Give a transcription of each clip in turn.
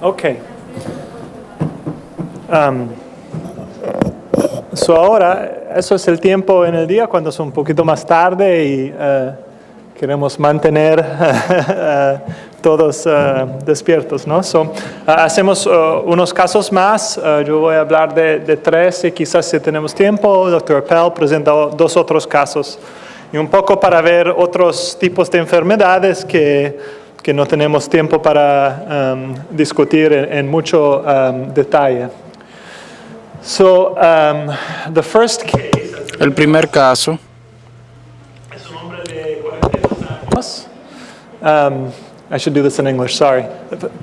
Ok. Ahora, eso es el tiempo en el día cuando es un poquito más tarde y queremos mantener todos despiertos, ¿no? Hacemos unos casos más. Yo voy a hablar de 3 y quizás si tenemos tiempo, el Dr. Appel presenta 2 otros casos. Y un poco para ver otros tipos de enfermedades que no tenemos tiempo para discutir en mucho detalle. The first case, el primer caso es un hombre de 42 años. I should do this in English, sorry.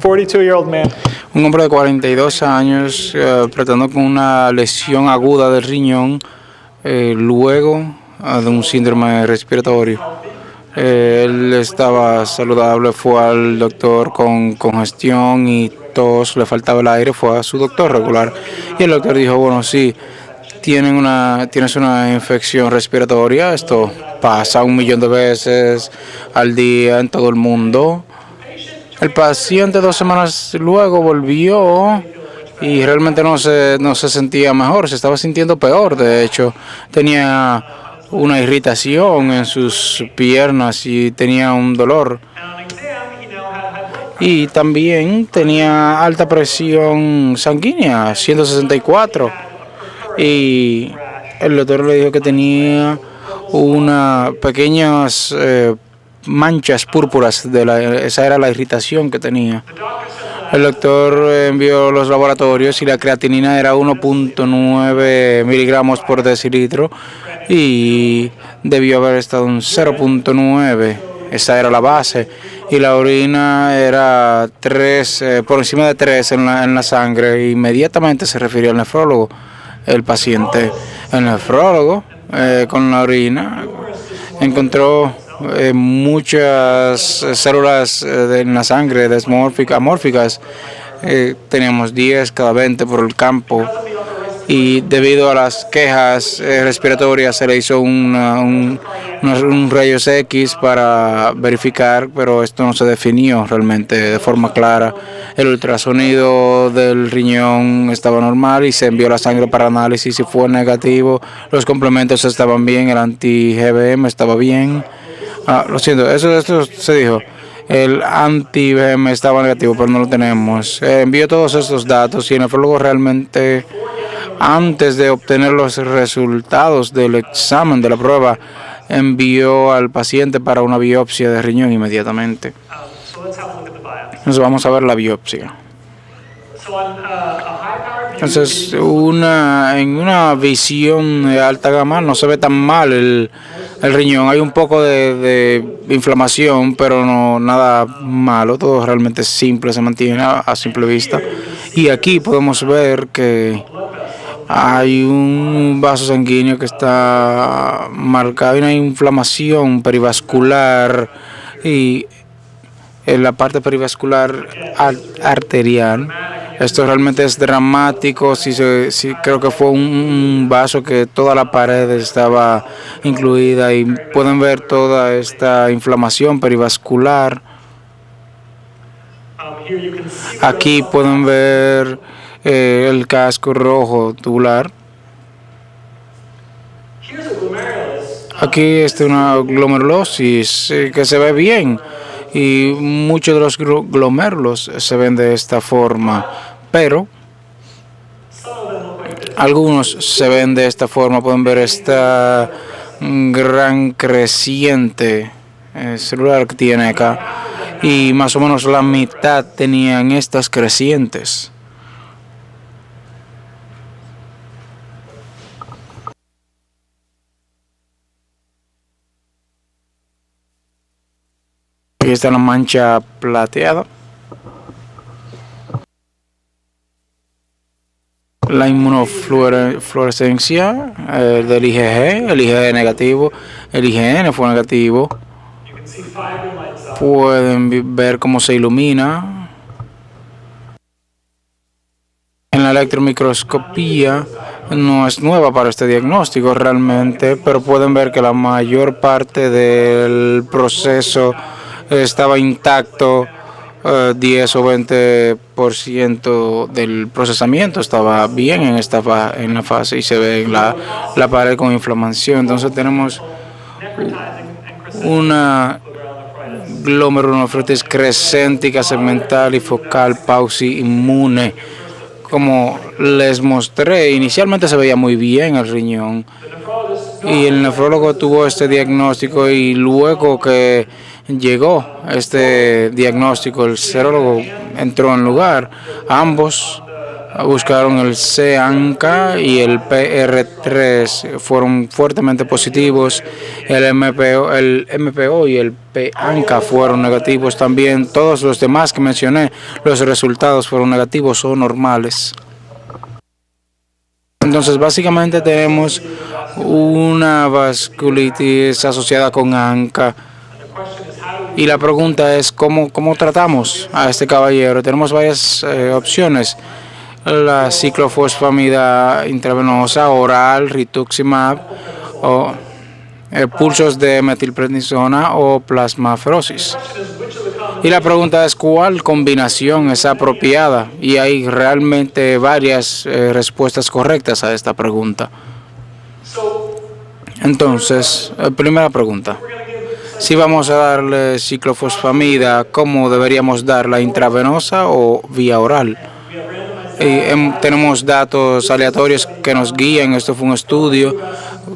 42-year-old man. Un hombre de 42 años tratando con una lesión aguda del riñón luego de un síndrome respiratorio. Él estaba saludable, fue al doctor con congestión y tos, le faltaba el aire, fue a su doctor regular. Y el doctor dijo, bueno, sí, tienes una infección respiratoria, esto pasa 1 millón de veces al día en todo el mundo. El paciente 2 semanas luego volvió y realmente no se sentía mejor, se estaba sintiendo peor. De hecho, tenía una irritación en sus piernas y tenía un dolor. Y también tenía alta presión sanguínea, 164. Y el doctor le dijo que tenía unas pequeñas manchas púrpuras, esa era la irritación que tenía. El doctor envió los laboratorios y la creatinina era 1.9 miligramos por decilitro y debió haber estado en 0.9, esa era la base, y la orina era 3, por encima de 3 en la sangre. Inmediatamente se refirió al nefrólogo. El paciente, el nefrólogo, con la orina, encontró muchas células en la sangre amórficas. Teníamos 10 cada 20 por el campo. Y debido a las quejas respiratorias se le hizo un rayos X para verificar, pero esto no se definió realmente de forma clara. El ultrasonido del riñón estaba normal y se envió la sangre para análisis y fue negativo. Los complementos estaban bien, el anti-GBM estaba bien. Lo siento, esto se dijo. El anti-GBM estaba negativo, pero no lo tenemos. Envió todos estos datos y el nefrólogo realmente, antes de obtener los resultados del examen de la prueba, envió al paciente para una biopsia de riñón inmediatamente. Entonces vamos a ver la biopsia. Entonces, en una visión de alta gama no se ve tan mal el riñón. Hay un poco de inflamación, pero no nada malo. Todo realmente simple, se mantiene a simple vista. Y aquí podemos ver que hay un vaso sanguíneo que está marcado y una inflamación perivascular y en la parte perivascular arterial. Esto realmente es dramático. Sí, creo que fue un vaso que toda la pared estaba incluida y pueden ver toda esta inflamación perivascular. Aquí pueden ver el casco rojo tubular. Aquí está una glomerulosis que se ve bien y muchos de los glomérulos se ven de esta forma, pero algunos se ven de esta forma. Pueden ver esta gran creciente celular que tiene acá y más o menos la mitad tenían estas crecientes. Aquí está la mancha plateada. La inmunofluorescencia del IgG, el IgG negativo, el IgN fue negativo. Pueden ver cómo se ilumina. En la electromicroscopía no es nueva para este diagnóstico realmente, pero pueden ver que la mayor parte del proceso estaba intacto 10 o 20% del procesamiento estaba bien en la fase y se ve en la pared con inflamación. Entonces tenemos una glomerulonefritis crescéntica, segmental y focal, pausi inmune. Como les mostré, inicialmente se veía muy bien el riñón y el nefrólogo tuvo este diagnóstico, y luego que llegó este diagnóstico el serólogo entró en lugar. Ambos buscaron el C-ANCA y el PR3, fueron fuertemente positivos. El MPO y el P-ANCA fueron negativos también. Todos los demás que mencioné, los resultados fueron negativos o normales. Entonces, básicamente tenemos una vasculitis asociada con ANCA. Y la pregunta es, ¿cómo tratamos a este caballero? Tenemos varias opciones. La ciclofosfamida intravenosa, oral, rituximab, o pulsos de metilprednisona o plasmafrosis. Y la pregunta es, ¿cuál combinación es apropiada? Y hay realmente varias respuestas correctas a esta pregunta. Entonces, primera pregunta. Si vamos a darle ciclofosfamida, ¿cómo deberíamos darla? ¿Intravenosa o vía oral? Tenemos datos aleatorios que nos guían. Esto fue un estudio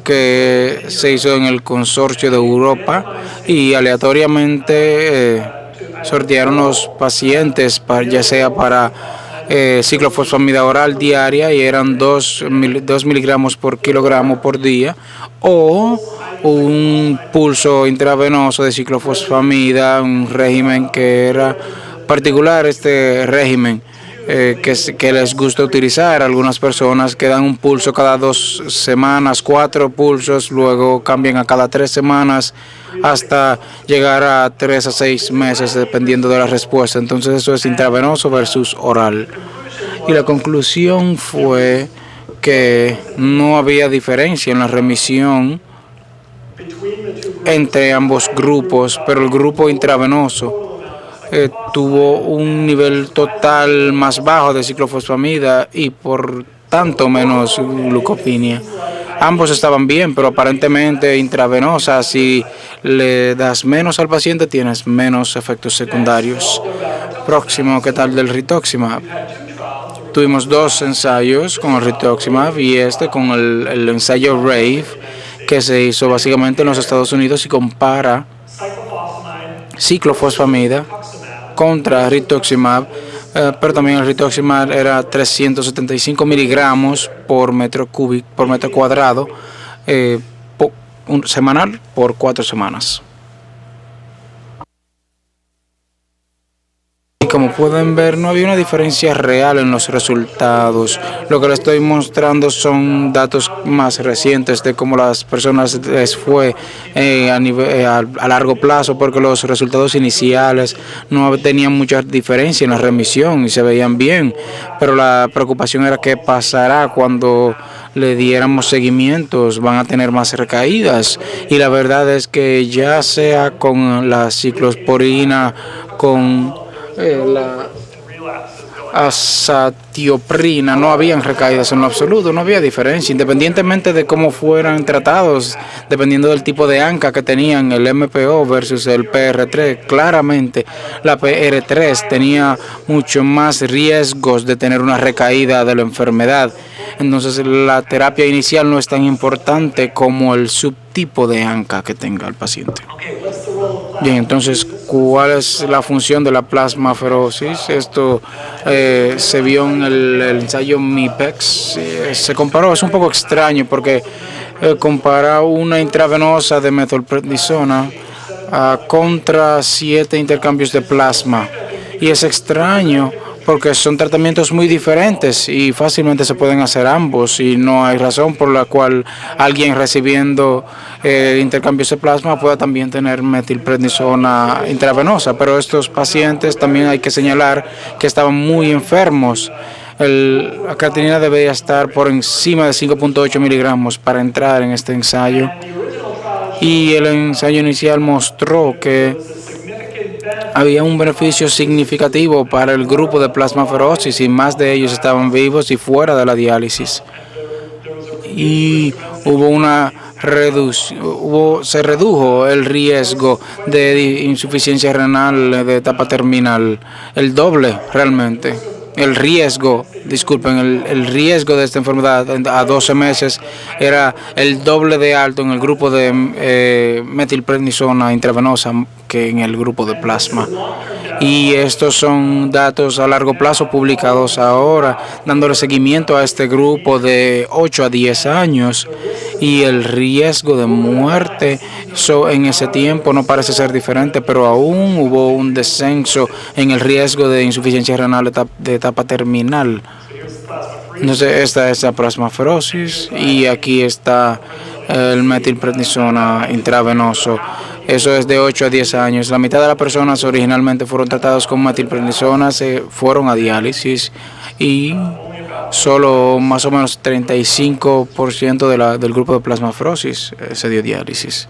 que se hizo en el Consorcio de Europa y aleatoriamente sortearon los pacientes ya sea para ciclofosfamida oral diaria, y eran 2 miligramos por kilogramo por día, o un pulso intravenoso de ciclofosfamida, un régimen que era particular, este régimen que les gusta utilizar. Algunas personas que dan un pulso cada 2 semanas, 4 pulsos, luego cambian a cada 3 semanas, hasta llegar a 3 a 6 meses, dependiendo de la respuesta. Entonces eso es intravenoso versus oral. Y la conclusión fue que no había diferencia en la remisión entre ambos grupos, pero el grupo intravenoso tuvo un nivel total más bajo de ciclofosfamida y por tanto menos glucopenia. Ambos estaban bien, pero aparentemente intravenosa, si le das menos al paciente tienes menos efectos secundarios. Próximo, ¿qué tal del rituximab? Tuvimos 2 ensayos con el rituximab y con el ensayo RAVE, que se hizo básicamente en los Estados Unidos y compara ciclofosfamida contra rituximab, pero también el rituximab era 375 miligramos por metro cuadrado semanal por 4 semanas. Y como pueden ver, no había una diferencia real en los resultados. Lo que les estoy mostrando son datos más recientes de cómo las personas les fue a largo plazo, porque los resultados iniciales no tenían mucha diferencia en la remisión y se veían bien, pero la preocupación era qué pasará cuando le diéramos seguimientos. Van a tener más recaídas, y la verdad es que ya sea con la ciclosporina, con la azatioprina, no habían recaídas en lo absoluto, no había diferencia, independientemente de cómo fueran tratados, dependiendo del tipo de ANCA que tenían, el MPO versus el PR3. Claramente la PR3 tenía mucho más riesgos de tener una recaída de la enfermedad. Entonces la terapia inicial no es tan importante como el subtipo de ANCA que tenga el paciente. Bien, entonces, ¿cuál es la función de la plasmaferosis? Esto se vio en el ensayo MIPEX. Se comparó, es un poco extraño porque compara una intravenosa de metilprednisona contra 7 intercambios de plasma. Y es extraño porque son tratamientos muy diferentes y fácilmente se pueden hacer ambos, y no hay razón por la cual alguien recibiendo intercambios de plasma pueda también tener metilprednisona intravenosa. Pero estos pacientes también hay que señalar que estaban muy enfermos. La creatinina debería estar por encima de 5.8 miligramos para entrar en este ensayo, y el ensayo inicial mostró que había un beneficio significativo para el grupo de plasmaferosis y más de ellos estaban vivos y fuera de la diálisis. Y hubo una se redujo el riesgo de insuficiencia renal de etapa terminal, el doble realmente. El riesgo de esta enfermedad a 12 meses era el doble de alto en el grupo de metilprednisona intravenosa que en el grupo de plasma. Y estos son datos a largo plazo publicados ahora, dándole seguimiento a este grupo de 8 a 10 años. Y el riesgo de muerte en ese tiempo no parece ser diferente, pero aún hubo un descenso en el riesgo de insuficiencia renal de etapa terminal. Entonces, esta es la plasmaferosis y aquí está el metilprednisona intravenoso. Eso es de 8 a 10 años. La mitad de las personas originalmente fueron tratadas con metilprednisona, se fueron a diálisis y solo más o menos 35% del grupo de plasmaferosis se dio diálisis.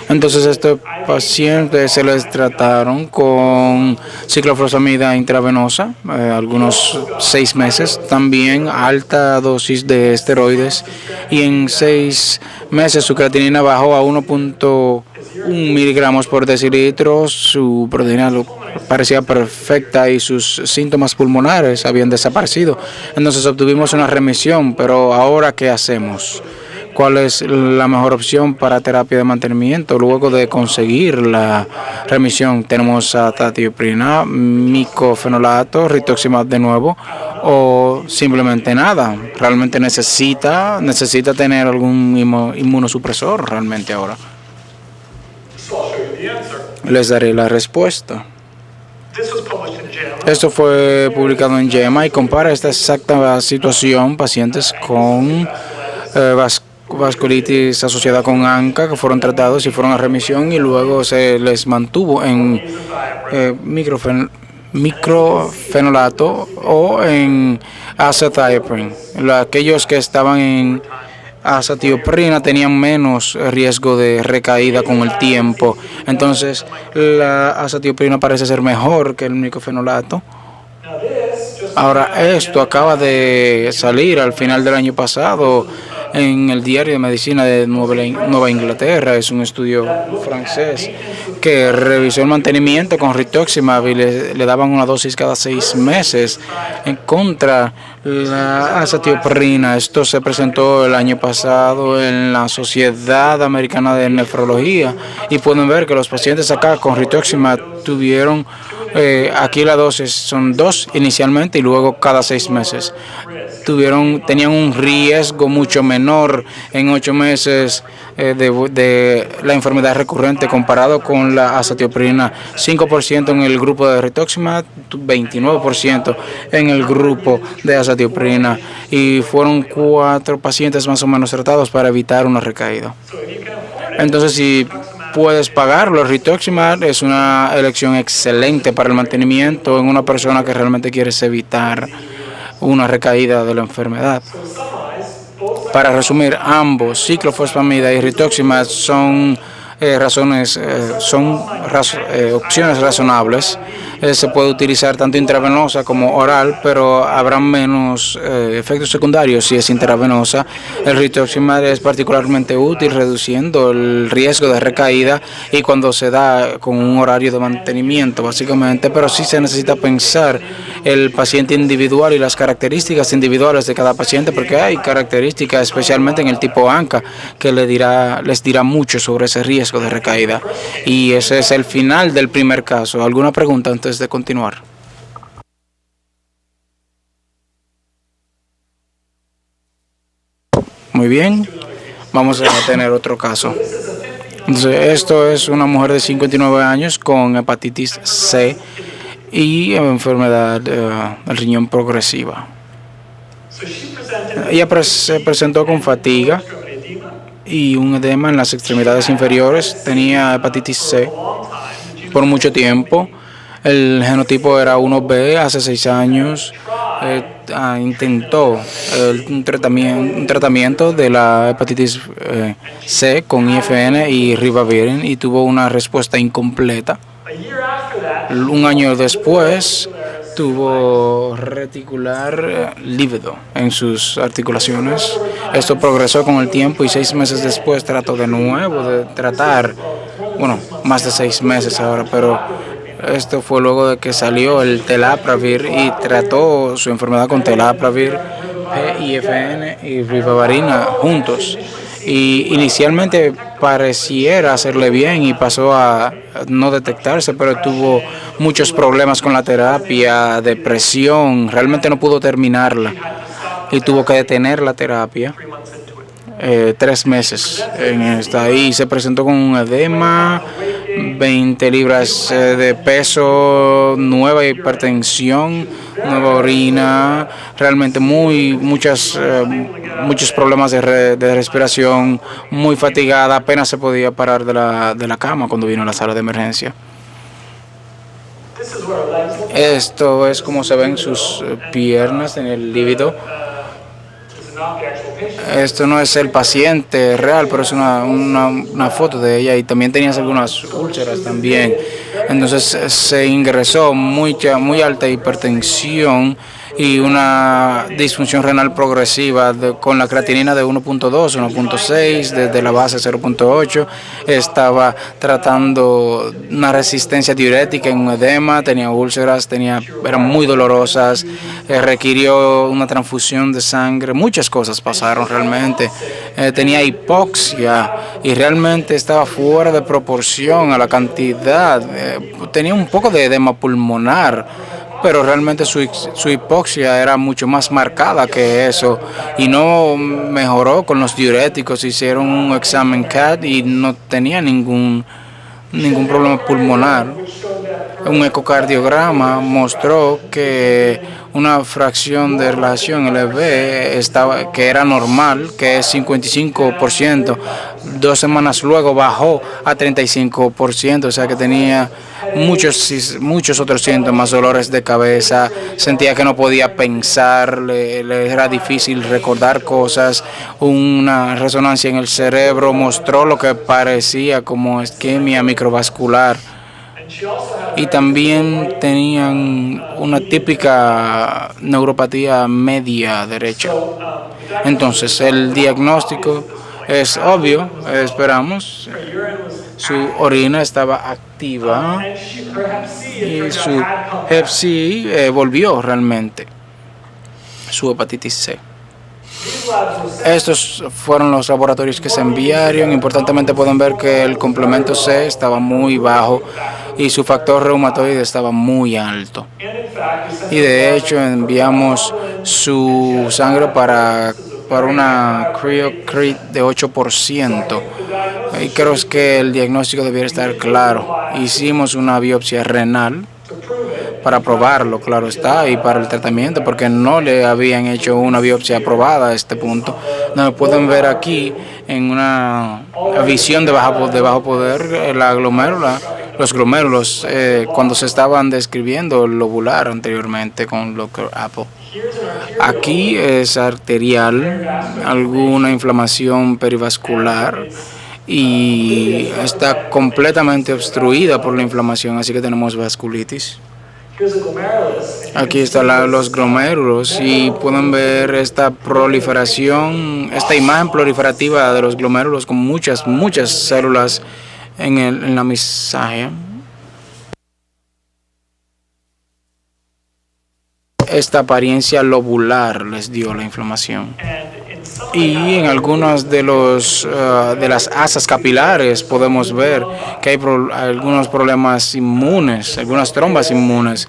Entonces, estos pacientes se les trataron con ciclofosfamida intravenosa, algunos 6 meses, también alta dosis de esteroides, y en 6 meses su creatinina bajó a 1.1 miligramos por decilitro, su proteína parecía perfecta y sus síntomas pulmonares habían desaparecido. Entonces obtuvimos una remisión, pero ahora ¿qué hacemos? ¿Cuál es la mejor opción para terapia de mantenimiento? Luego de conseguir la remisión, tenemos azatioprina, micofenolato, rituximab de nuevo, o simplemente nada. Realmente necesita tener algún inmunosupresor realmente ahora. Les daré la respuesta. Esto fue publicado en JAMA y compara esta exacta situación, pacientes con vasculitis asociada con ANCA que fueron tratados y fueron a remisión y luego se les mantuvo en microfenolato o en azathioprine. Aquellos que estaban en azatioprina tenían menos riesgo de recaída con el tiempo. Entonces, la azatioprina parece ser mejor que el microfenolato. Ahora, esto acaba de salir al final del año pasado en el Diario de Medicina de Nueva Inglaterra. Es un estudio francés que revisó el mantenimiento con rituximab y le daban una dosis cada 6 meses en contra la azatioprina. Esto se presentó el año pasado en la Sociedad Americana de Nefrología y pueden ver que los pacientes acá con rituximab tuvieron aquí la dosis son 2 inicialmente y luego cada 6 meses. Tenían un riesgo mucho menor en 8 meses de la enfermedad recurrente comparado con la azatioprina, 5% en el grupo de rituximab, 29% en el grupo de azatioprina, y fueron 4 pacientes más o menos tratados para evitar una recaída. Entonces, si puedes pagarlo, rituximab es una elección excelente para el mantenimiento en una persona que realmente quieres evitar una recaída de la enfermedad. Para resumir, ambos, ciclofosfamida y rituximab, son opciones razonables. Se puede utilizar tanto intravenosa como oral, pero habrá menos efectos secundarios si es intravenosa. El rituximab es particularmente útil reduciendo el riesgo de recaída y cuando se da con un horario de mantenimiento, básicamente, pero sí se necesita pensar el paciente individual y las características individuales de cada paciente, porque hay características, especialmente en el tipo ANCA, que les dirá mucho sobre ese riesgo de recaída. Y ese es el final del primer caso. ¿Alguna pregunta antes de continuar? Muy bien, vamos a tener otro caso. Entonces, esto es una mujer de 59 años con hepatitis C y enfermedad del riñón progresiva. Ella se presentó con fatiga y un edema en las extremidades inferiores. Tenía hepatitis C por mucho tiempo. El genotipo era 1B. Hace 6 años intentó un tratamiento de la hepatitis C con IFN y ribavirin y tuvo una respuesta incompleta. Un año después tuvo reticular lívido en sus articulaciones. Esto progresó con el tiempo y 6 meses después trató de nuevo de tratar, bueno, más de 6 meses ahora, pero esto fue luego de que salió el telapravir y trató su enfermedad con telapravir, PIFN y ribavirin juntos. Y inicialmente pareciera hacerle bien y pasó a no detectarse, pero tuvo muchos problemas con la terapia, depresión, realmente no pudo terminarla y tuvo que detener la terapia 3 meses en esta. Y se presentó con un edema, 20 libras de peso, nueva hipertensión, nueva orina, realmente muchos problemas de respiración, muy fatigada, apenas se podía parar de la cama cuando vino a la sala de emergencia. Esto es como se ven sus piernas en el lívido. Esto no es el paciente real, pero es una foto de ella, y también tenías algunas úlceras también. Entonces se ingresó muy alta hipertensión y una disfunción renal progresiva con la creatinina de 1.2, 1.6, desde la base 0.8. Estaba tratando una resistencia diurética en un edema, tenía úlceras, eran muy dolorosas, requirió una transfusión de sangre, muchas cosas pasaron realmente. Tenía hipoxia y realmente estaba fuera de proporción a la cantidad. Tenía un poco de edema pulmonar, pero realmente su hipoxia era mucho más marcada que eso y no mejoró con los diuréticos. Hicieron un examen CAT y no tenía ningún problema pulmonar. Un ecocardiograma mostró que una fracción de relación LV que era normal, que es 55%. 2 semanas luego bajó a 35%, o sea que tenía muchos otros síntomas, dolores de cabeza, sentía que no podía pensar, le era difícil recordar cosas. Una resonancia en el cerebro mostró lo que parecía como isquemia microvascular. Y también tenían una típica neuropatía media derecha. Entonces el diagnóstico es obvio, esperamos. Su orina estaba activa y su Hep C volvió realmente, su hepatitis C. Estos fueron los laboratorios que se enviaron. Importantemente pueden ver que el complemento C estaba muy bajo y su factor reumatoide estaba muy alto. Y de hecho enviamos su sangre para una CREO-CRIT de 8%. Y creo que el diagnóstico debiera estar claro. Hicimos una biopsia renal para probarlo, claro está, y para el tratamiento, porque no le habían hecho una biopsia aprobada a este punto. No pueden ver aquí en una visión de bajo poder los glomérulos cuando se estaban describiendo el lobular anteriormente con el Dr. Apple. Aquí es arterial, alguna inflamación perivascular y está completamente obstruida por la inflamación, así que tenemos vasculitis. Aquí están los glomérulos y pueden ver esta proliferación, esta imagen proliferativa de los glomérulos con muchas células en la misagia. Esta apariencia lobular les dio la inflamación. Y en algunas de las asas capilares podemos ver que hay algunos problemas inmunes, algunas trombas inmunes.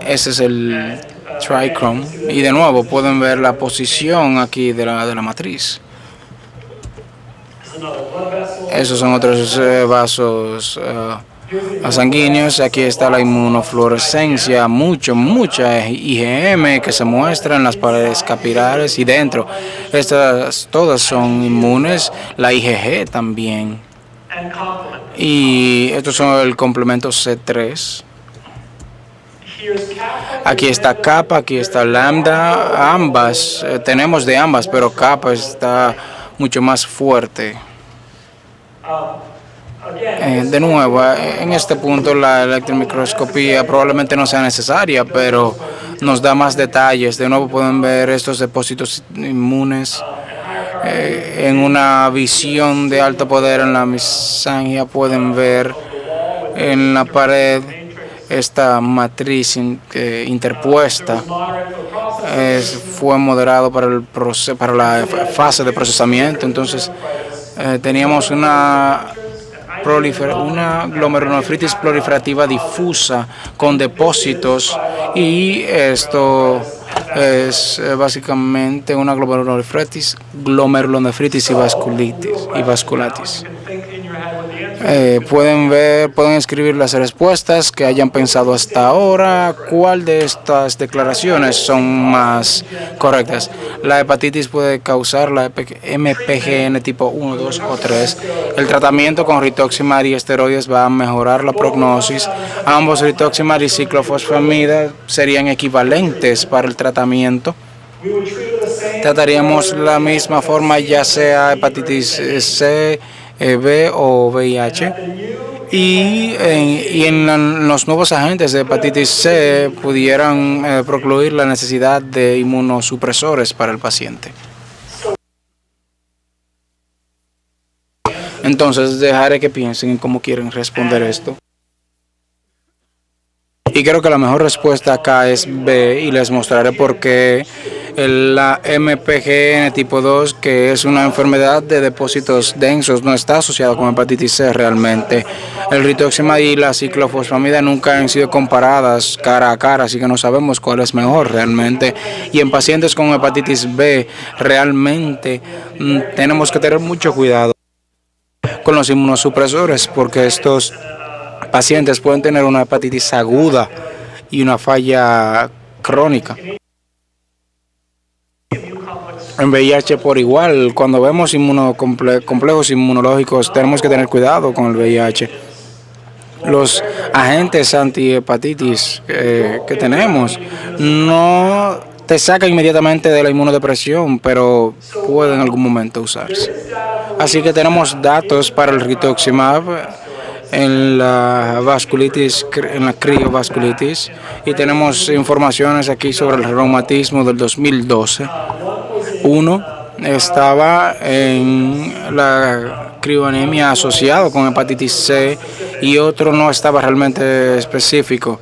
Ese es el trichrome. Y de nuevo pueden ver la posición aquí de la matriz. Esos son otros vasos sanguíneos. Aquí está la inmunofluorescencia, mucha IgM que se muestra en las paredes capilares y dentro. Estas todas son inmunes, la IgG también. Y estos son el complemento C3. Aquí está kappa, aquí está lambda, ambas, tenemos de ambas, pero kappa está mucho más fuerte. De nuevo, en este punto la electromicroscopía probablemente no sea necesaria, pero nos da más detalles. De nuevo pueden ver estos depósitos inmunes. En una visión de alto poder en la mesangia pueden ver en la pared esta matriz interpuesta. Fue moderado para la fase de procesamiento. Entonces teníamos una glomerulonefritis proliferativa difusa con depósitos, y esto es básicamente una glomerulonefritis y vasculitis. Pueden escribir las respuestas que hayan pensado hasta ahora. ¿Cuál de estas declaraciones son más correctas? La hepatitis puede causar la MPGN tipo 1, 2 o 3. El tratamiento con rituximab y esteroides va a mejorar la prognosis. Ambos, rituximab y ciclofosfamida, serían equivalentes para el tratamiento. Trataríamos la misma forma, ya sea hepatitis C, B o VIH, y en los nuevos agentes de hepatitis C pudieran procluir la necesidad de inmunosupresores para el paciente. Entonces dejaré que piensen en cómo quieren responder esto. Y creo que la mejor respuesta acá es B, y les mostraré por qué. La MPGN tipo 2, que es una enfermedad de depósitos densos, no está asociada con hepatitis C realmente. El rituximab y la ciclofosfamida nunca han sido comparadas cara a cara, así que no sabemos cuál es mejor realmente. Y en pacientes con hepatitis B, realmente tenemos que tener mucho cuidado con los inmunosupresores, porque estos pacientes pueden tener una hepatitis aguda y una falla crónica. En VIH por igual, cuando vemos complejos inmunológicos, tenemos que tener cuidado con el VIH. Los agentes antihepatitis que tenemos no te sacan inmediatamente de la inmunodepresión, pero pueden en algún momento usarse. Así que tenemos datos para el rituximab en la vasculitis, en la criovasculitis, y tenemos informaciones aquí sobre el reumatismo del 2012. Uno estaba en la crioanemia asociado con hepatitis C y otro no estaba realmente específico.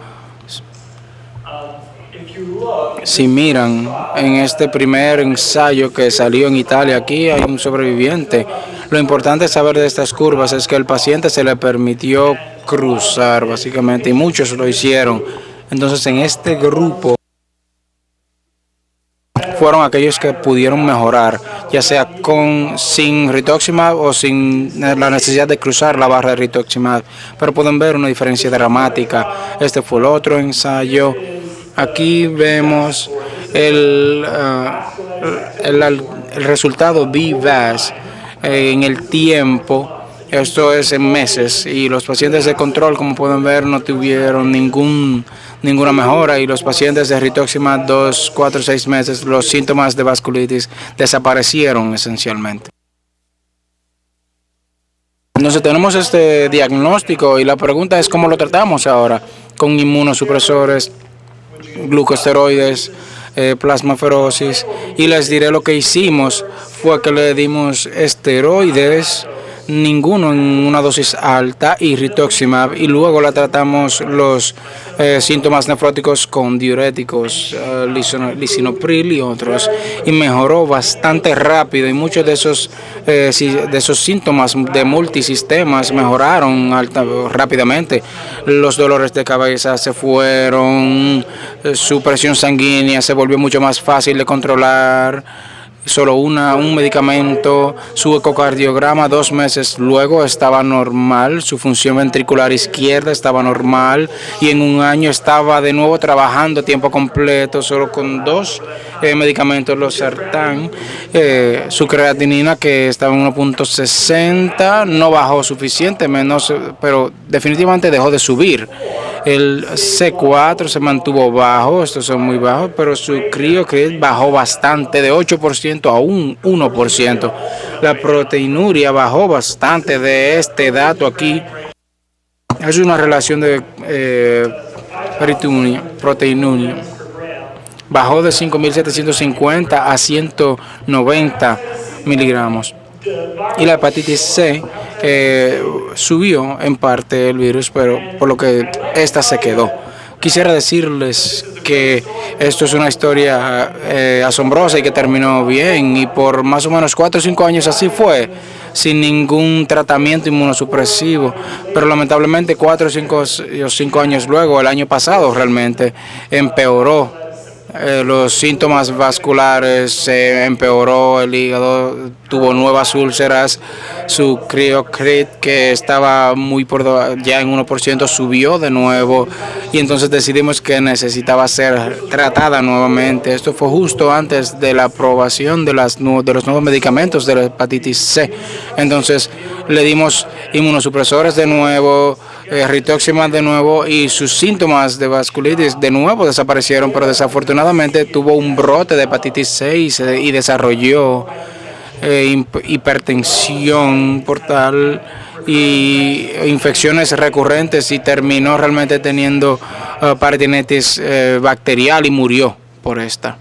Si miran en este primer ensayo que salió en Italia, aquí hay un sobreviviente. Lo importante saber de estas curvas es que al paciente se le permitió cruzar básicamente, y muchos lo hicieron. Entonces en este grupo fueron aquellos que pudieron mejorar, ya sea sin rituximab o sin la necesidad de cruzar la barra de rituximab, pero pueden ver una diferencia dramática. Este fue el otro ensayo. Aquí vemos el resultado BVAS en el tiempo. Esto es en meses, y los pacientes de control, como pueden ver, no tuvieron ninguna mejora, y los pacientes de rituximab 2, 4, 6 meses, los síntomas de vasculitis desaparecieron esencialmente. Entonces tenemos este diagnóstico, y la pregunta es cómo lo tratamos ahora, con inmunosupresores, glucosteroides, plasmaferosis, y les diré lo que hicimos fue que le dimos esteroides, ninguno en una dosis alta, y rituximab, y luego la tratamos los síntomas nefróticos con diuréticos, lisinopril y otros, y mejoró bastante rápido, y muchos de esos síntomas de multisistemas mejoraron rápidamente. Los dolores de cabeza se fueron, su presión sanguínea se volvió mucho más fácil de controlar. Solo un medicamento, su ecocardiograma 2 meses luego estaba normal, su función ventricular izquierda estaba normal, y en un año estaba de nuevo trabajando a tiempo completo, solo con 2 medicamentos, los Sartan. Su creatinina, que estaba en 1.60, no bajó suficiente, pero definitivamente dejó de subir. El C4 se mantuvo bajo, estos son muy bajos, pero su criocrit bajó bastante, de 8% a un 1%. La proteinuria bajó bastante de este dato aquí. Es una relación de proteinuria. Bajó de 5.750 a 190 miligramos. Y la hepatitis C subió en parte el virus, pero por lo que esta se quedó. Quisiera decirles que esto es una historia asombrosa y que terminó bien, y por más o menos 4 o 5 años así fue, sin ningún tratamiento inmunosupresivo, pero lamentablemente 4 o 5 años luego, el año pasado realmente empeoró. Los síntomas vasculares se empeoró, el hígado tuvo nuevas úlceras, su criocrit, que estaba ya en 1%, subió de nuevo, y entonces decidimos que necesitaba ser tratada nuevamente. Esto fue justo antes de la aprobación de los nuevos medicamentos de la hepatitis C. Entonces le dimos inmunosupresores de nuevo, rituximab de nuevo, y sus síntomas de vasculitis de nuevo desaparecieron, pero desafortunadamente tuvo un brote de hepatitis C y desarrolló hipertensión portal y infecciones recurrentes, y terminó realmente teniendo peritonitis bacterial y murió por esta.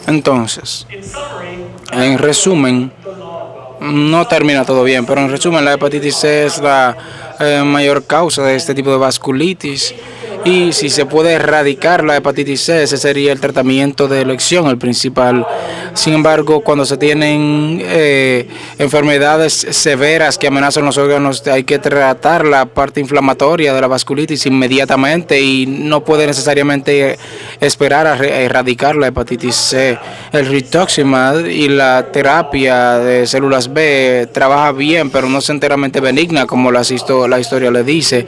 Entonces, en resumen, no termina todo bien, pero en resumen, la hepatitis C es la mayor causa de este tipo de vasculitis, y si se puede erradicar la hepatitis C, ese sería el tratamiento de elección, el principal. Sin embargo, cuando se tienen enfermedades severas que amenazan los órganos, hay que tratar la parte inflamatoria de la vasculitis inmediatamente, y no puede necesariamente esperar a erradicar la hepatitis C. El rituximab y la terapia de células B trabaja bien, pero no es enteramente benigna como la historia le dice.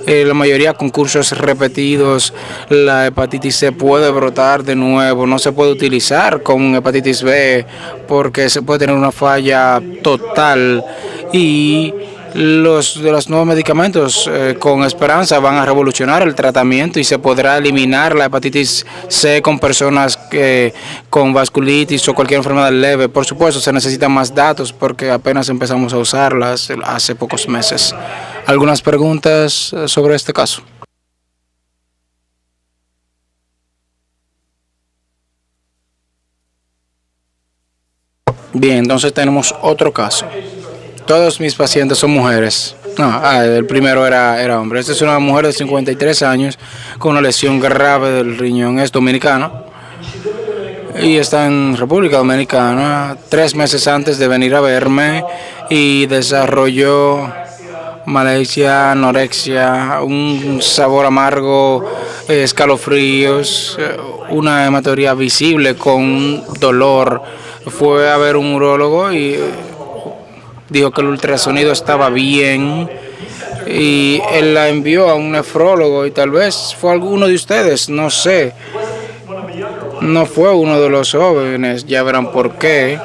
La mayoría con cursos repetidos, la hepatitis C puede brotar de nuevo. No se puede utilizar con hepatitis B porque se puede tener una falla total, y los nuevos medicamentos con esperanza van a revolucionar el tratamiento, y se podrá eliminar la hepatitis C con personas con vasculitis o cualquier enfermedad leve. Por supuesto, se necesitan más datos porque apenas empezamos a usarlas hace pocos meses. ¿Algunas preguntas sobre este caso? Bien, entonces tenemos otro caso. Todos mis pacientes son mujeres. No, el primero era hombre. Esta es una mujer de 53 años con una lesión grave del riñón. Es dominicana y está en República Dominicana 3 meses antes de venir a verme, y desarrolló malacia, anorexia, un sabor amargo, escalofríos, una hematuria visible con dolor. Fue a ver un urólogo y dijo que el ultrasonido estaba bien, y él la envió a un nefrólogo, y tal vez fue alguno de ustedes, no sé. No fue uno de los jóvenes, ya verán por qué.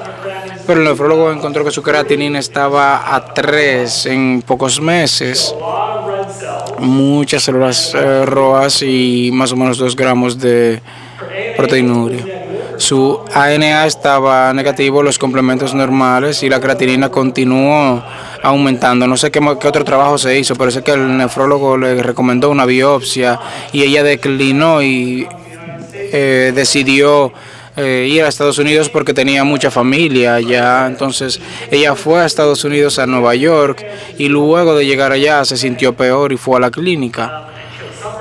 Pero el nefrólogo encontró que su creatinina estaba a 3 en pocos meses, muchas células rojas y más o menos 2 gramos de proteinuria. Su ANA estaba negativo, los complementos normales, y la creatinina continuó aumentando. No sé qué otro trabajo se hizo, pero sé que el nefrólogo le recomendó una biopsia, y ella declinó y decidió ir a Estados Unidos porque tenía mucha familia allá. Entonces ella fue a Estados Unidos, a Nueva York, y luego de llegar allá se sintió peor y fue a la clínica.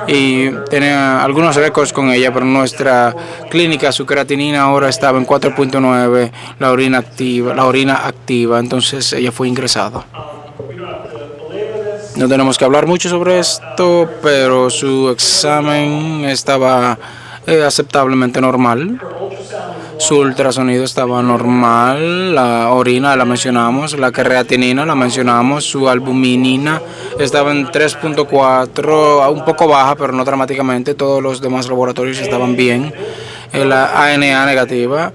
Y tenía algunos récords con ella, pero en nuestra clínica su creatinina ahora estaba en 4.9, la orina activa, entonces ella fue ingresada. No tenemos que hablar mucho sobre esto, pero su examen estaba aceptablemente normal. Su ultrasonido estaba normal, la orina la mencionamos, la creatinina la mencionamos, su albuminina estaba en 3.4, un poco baja, pero no dramáticamente. Todos los demás laboratorios estaban bien. La ANA negativa,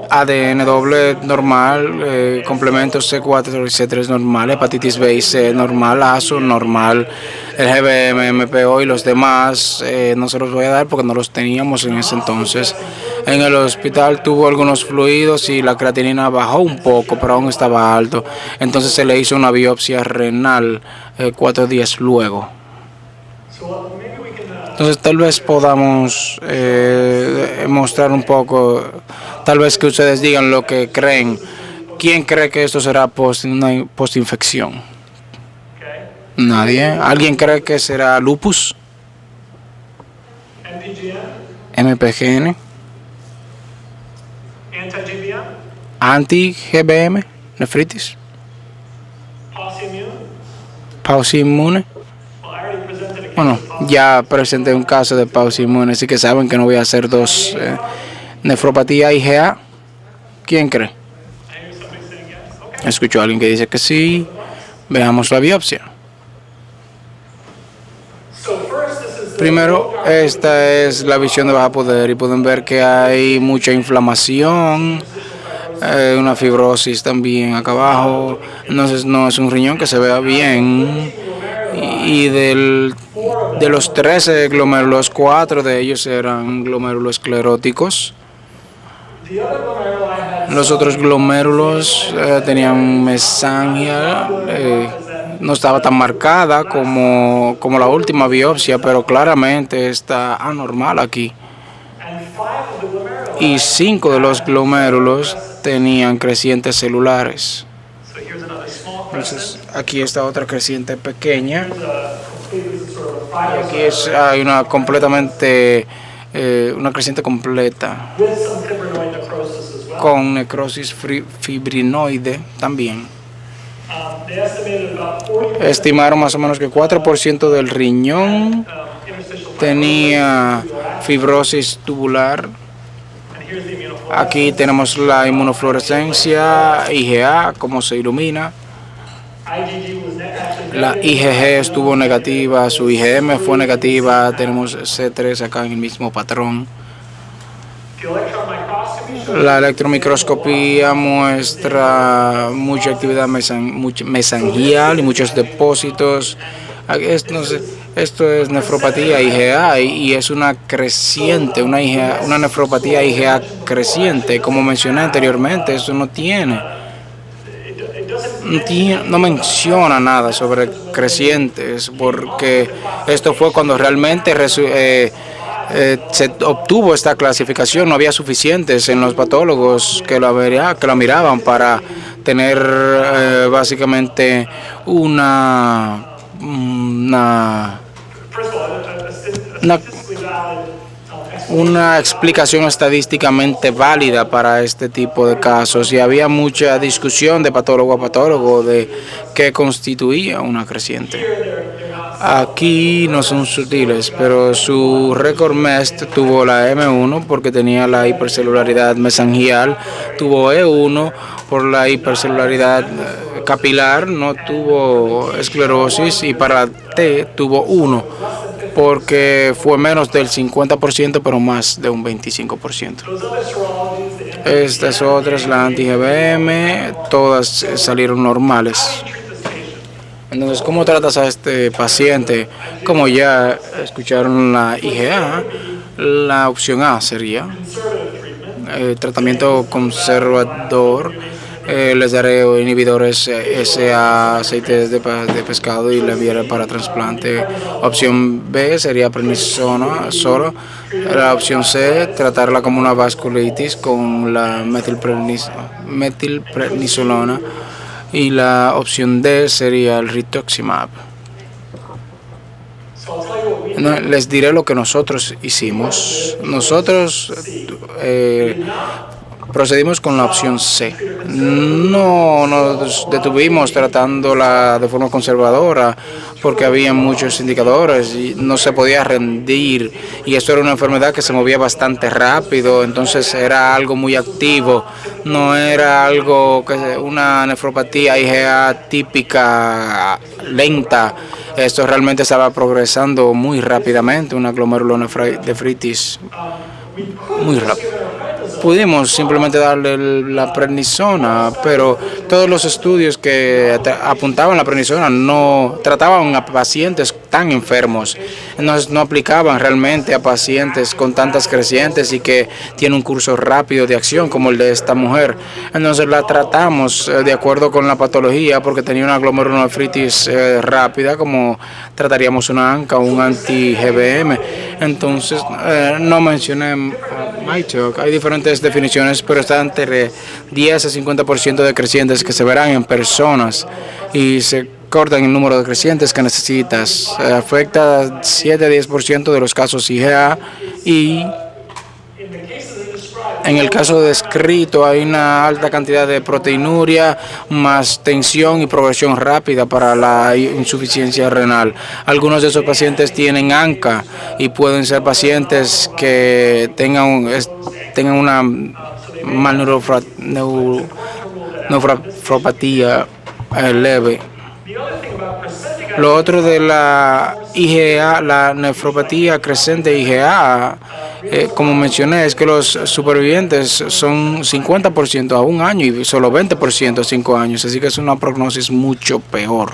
ADN doble normal, complementos C4 y C3 normal, hepatitis B y C normal, ASO normal, el GBM, MPO y los demás no se los voy a dar porque no los teníamos en ese entonces. En el hospital tuvo algunos fluidos y la creatinina bajó un poco, pero aún estaba alto. Entonces se le hizo una biopsia renal 4 días luego. Entonces tal vez podamos mostrar un poco, tal vez que ustedes digan lo que creen. ¿Quién cree que esto será una postinfección? Nadie. ¿Alguien cree que será lupus? MPGN. Anti-GBM, nefritis. Pausa inmune. Bueno, ya presenté un caso de pausa inmune, así que saben que no voy a hacer dos. Nefropatía IgA. ¿Quién cree? Escucho a alguien que dice que sí. Veamos la biopsia. Primero, esta es la visión de baja poder y pueden ver que hay mucha inflamación, una fibrosis también acá abajo. Entonces no es un riñón que se vea bien. Y de los 13 glomérulos, 4 de ellos eran glomérulos escleróticos. Los otros glomérulos tenían mesangia, no estaba tan marcada como la última biopsia, pero claramente está anormal aquí. Y 5 de los glomérulos tenían crecientes celulares. Entonces, aquí está otra creciente pequeña. Y aquí hay una una creciente completa con necrosis fibrinoide también. Estimaron más o menos que 4% del riñón tenía fibrosis tubular. Aquí tenemos la inmunofluorescencia, IgA, cómo se ilumina. La IgG estuvo negativa, su IgM fue negativa, tenemos C3 acá en el mismo patrón. La electromicroscopía muestra mucha actividad mesangial y muchos depósitos. Esto es nefropatía IgA y es una creciente, una nefropatía IgA creciente. Como mencioné anteriormente, eso no menciona nada sobre crecientes, porque esto fue cuando realmente se obtuvo esta clasificación. No había suficientes en los patólogos que lo miraban para tener básicamente una explicación estadísticamente válida para este tipo de casos, y había mucha discusión de patólogo a patólogo de qué constituía una creciente. Aquí no son sutiles, pero su récord MEST tuvo la M1 porque tenía la hipercelularidad mesangial, tuvo E1 por la hipercelularidad capilar, no tuvo esclerosis, y para T tuvo 1 porque fue menos del 50%, pero más de un 25%. Estas otras, la anti-GBM, todas salieron normales. Entonces, ¿cómo tratas a este paciente? Como ya escucharon la IgA, la opción A sería tratamiento conservador. Les daré inhibidores SA, aceites de pescado, y la enviaré para trasplante. Opción B sería prednisona solo. La opción C, tratarla como una vasculitis con la metilprednisolona. Y la opción D sería el rituximab. Les diré lo que nosotros hicimos. Nosotros procedimos con la opción C. No nos detuvimos tratándola de forma conservadora porque había muchos indicadores y no se podía rendir, y esto era una enfermedad que se movía bastante rápido, entonces era algo muy activo, no era algo una nefropatía IgA típica lenta. Esto realmente estaba progresando muy rápidamente, una glomerulonefritis muy rápido. pudimos simplemente darle la prednisona, pero todos los estudios que apuntaban la prednisona no trataban a pacientes tan enfermos, no aplicaban realmente a pacientes con tantas crecientes y que tienen un curso rápido de acción como el de esta mujer. Entonces la tratamos de acuerdo con la patología porque tenía una glomerulonefritis rápida, como trataríamos una ANCA o un anti-GBM. Entonces no mencioné MITOC. Hay diferentes definiciones, pero está entre 10 a 50% de crecientes que se verán en personas y se cortan el número de crecientes que necesitas. Afecta 7 a 10% de los casos IgA y en el caso descrito hay una alta cantidad de proteinuria, más tensión y progresión rápida para la insuficiencia renal. Algunos de esos pacientes tienen ANCA y pueden ser pacientes que tengan una nefropatía leve. Lo otro de la IgA, la nefropatía creciente IgA, como mencioné, es que los supervivientes son 50% a un año y solo 20% a 5 años, así que es una prognosis mucho peor.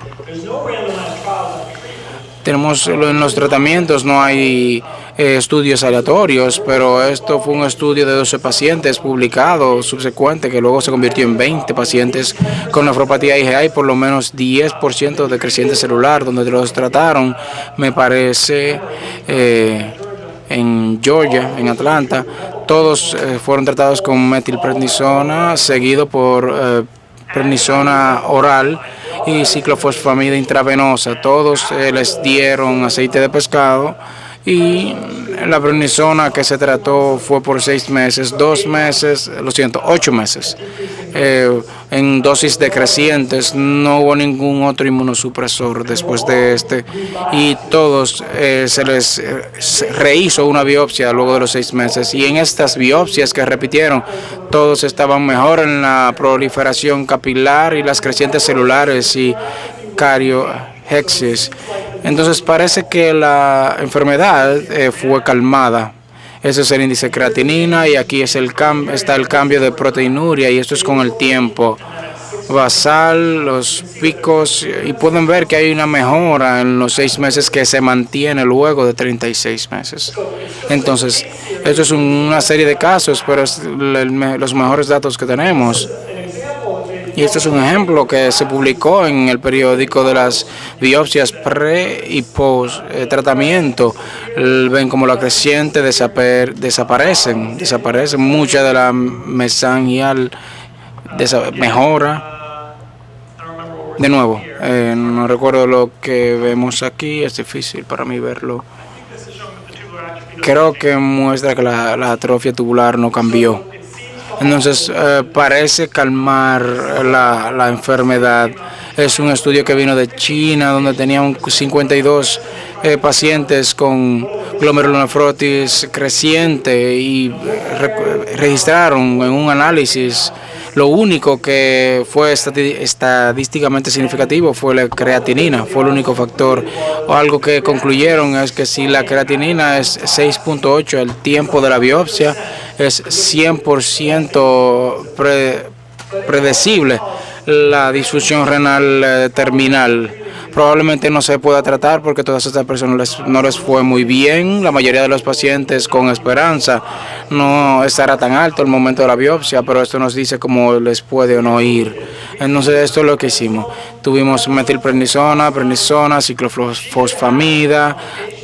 Tenemos en los tratamientos, no hay estudios aleatorios, pero esto fue un estudio de 12 pacientes publicado subsecuente que luego se convirtió en 20 pacientes con nefropatía IgA y por lo menos 10% de creciente celular, donde los trataron, me parece, en Georgia, en Atlanta. Todos fueron tratados con metilprednisona, seguido por prednisona oral y ciclofosfamida intravenosa. Todos les dieron aceite de pescado y la prednisona que se trató fue por 6 meses, 8 meses. En dosis decrecientes, no hubo ningún otro inmunosupresor después de este y todos se les rehizo una biopsia luego de los 6 meses y en estas biopsias que repitieron todos estaban mejor en la proliferación capilar y las crecientes celulares y cariohexis. Entonces parece que la enfermedad fue calmada. Ese es el índice de creatinina y aquí está el cambio de proteinuria y esto es con el tiempo basal, los picos, y pueden ver que hay una mejora en los 6 meses que se mantiene luego de 36 meses. Entonces, esto es una serie de casos, pero es los mejores datos que tenemos. Y este es un ejemplo que se publicó en el periódico de las biopsias pre y post tratamiento. Ven como la creciente desaparecen. Mucha de la mesangial mejora. De nuevo, no recuerdo lo que vemos aquí, es difícil para mí verlo. Creo que muestra que la atrofia tubular no cambió. Entonces parece calmar la enfermedad. Es un estudio que vino de China, donde tenían 52 pacientes con glomerulonefrosis creciente y registraron en un análisis. Lo único que fue estadísticamente significativo fue la creatinina, fue el único factor. O algo que concluyeron es que si la creatinina es 6.8, el tiempo de la biopsia es 100% predecible la disfunción renal terminal. Probablemente no se pueda tratar porque todas estas personas no les fue muy bien. La mayoría de los pacientes con esperanza no estará tan alto el momento de la biopsia, pero esto nos dice cómo les puede o no ir. Entonces esto es lo que hicimos. Tuvimos metilprednisona, ciclofosfamida,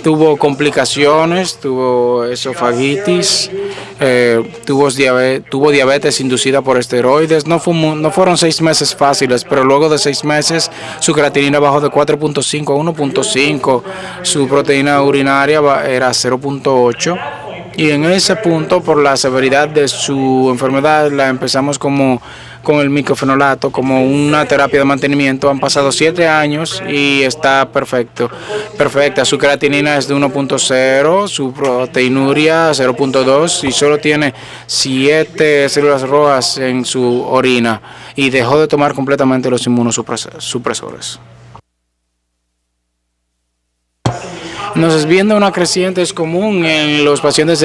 tuvo complicaciones, tuvo esofagitis, tuvo diabetes inducida por esteroides. No fueron 6 meses fáciles, pero luego de 6 meses su creatinina bajó de 4.5 a 1.5, su proteína urinaria era 0.8 y en ese punto, por la severidad de su enfermedad, la empezamos con el micofenolato como una terapia de mantenimiento. Han pasado 7 años y está perfecta. Su creatinina es de 1.0, su proteinuria 0.2 y solo tiene 7 células rojas en su orina y dejó de tomar completamente los inmunosupresores. Entonces, viendo una creciente es común en los pacientes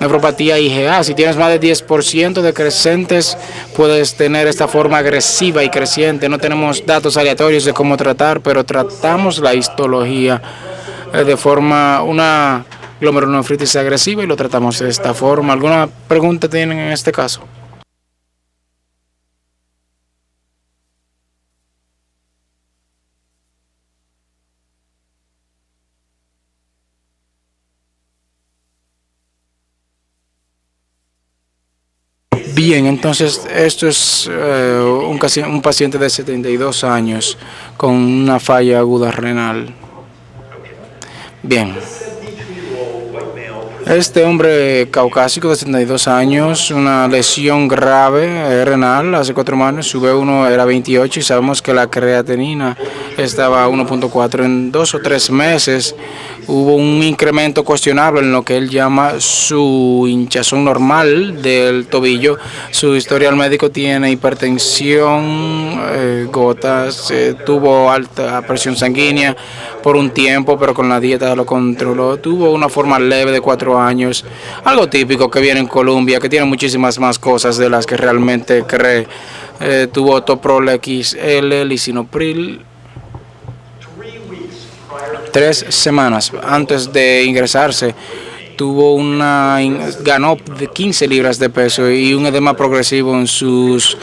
nefropatía IgA. Si tienes más de 10% de crecentes, puedes tener esta forma agresiva y creciente. No tenemos datos aleatorios de cómo tratar, pero tratamos la histología de forma una glomerulonefritis agresiva y lo tratamos de esta forma. ¿Alguna pregunta tienen en este caso? Bien, entonces esto es un paciente de 72 años con una falla aguda renal. Bien. Este hombre caucásico de 72 años, una lesión grave renal hace 4 semanas, su B1 era 28 y sabemos que la creatinina estaba a 1.4. En 2 o 3 meses hubo un incremento cuestionable en lo que él llama su hinchazón normal del tobillo. Su historial médico tiene hipertensión, gotas, tuvo alta presión sanguínea por un tiempo, pero con la dieta lo controló. Tuvo una forma leve de 4 años, algo típico que viene en Colombia, que tiene muchísimas más cosas de las que realmente cree. Tuvo Toprol XL, lisinopril. 3 semanas antes de ingresarse ganó 15 libras de peso y un edema progresivo en sus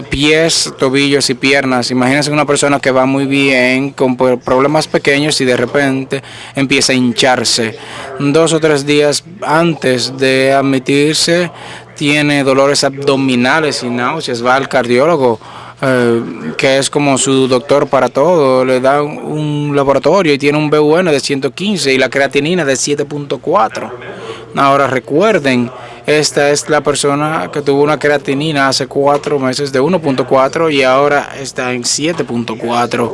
pies, tobillos y piernas. Imagínense una persona que va muy bien con problemas pequeños y de repente empieza a hincharse. 2 o 3 días antes de admitirse tiene dolores abdominales y náuseas. Va al cardiólogo, que es como su doctor para todo, le da un laboratorio y tiene un BUN de 115 y la creatinina de 7.4. Ahora recuerden, esta es la persona que tuvo una creatinina hace 4 meses de 1.4 y ahora está en 7.4.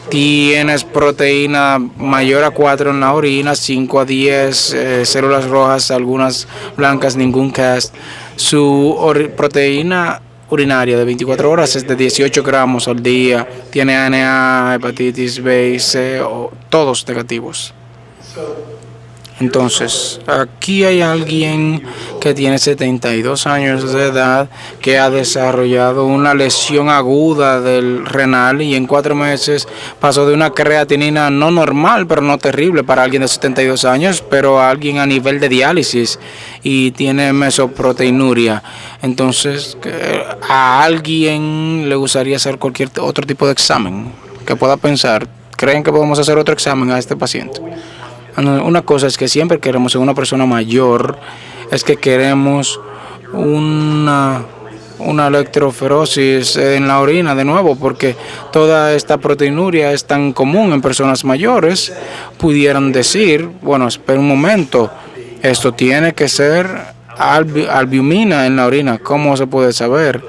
Tienes proteína mayor a 4 en la orina, 5 a 10 células rojas, algunas blancas, ningún CAST. Su proteína urinaria de 24 horas es de 18 gramos al día. Tiene ANA, hepatitis B y C, todos negativos. Entonces, aquí hay alguien que tiene 72 años de edad que ha desarrollado una lesión aguda del renal y en 4 meses pasó de una creatinina no normal, pero no terrible para alguien de 72 años, pero a alguien a nivel de diálisis y tiene mesoproteinuria. Entonces, a alguien le gustaría hacer cualquier otro tipo de examen que pueda pensar. ¿Creen que podemos hacer otro examen a este paciente? Una cosa es que siempre queremos en una persona mayor, es que queremos una electroferosis en la orina de nuevo, porque toda esta proteinuria es tan común en personas mayores. Pudieran decir, bueno, espera un momento, esto tiene que ser albumina en la orina. ¿Cómo se puede saber?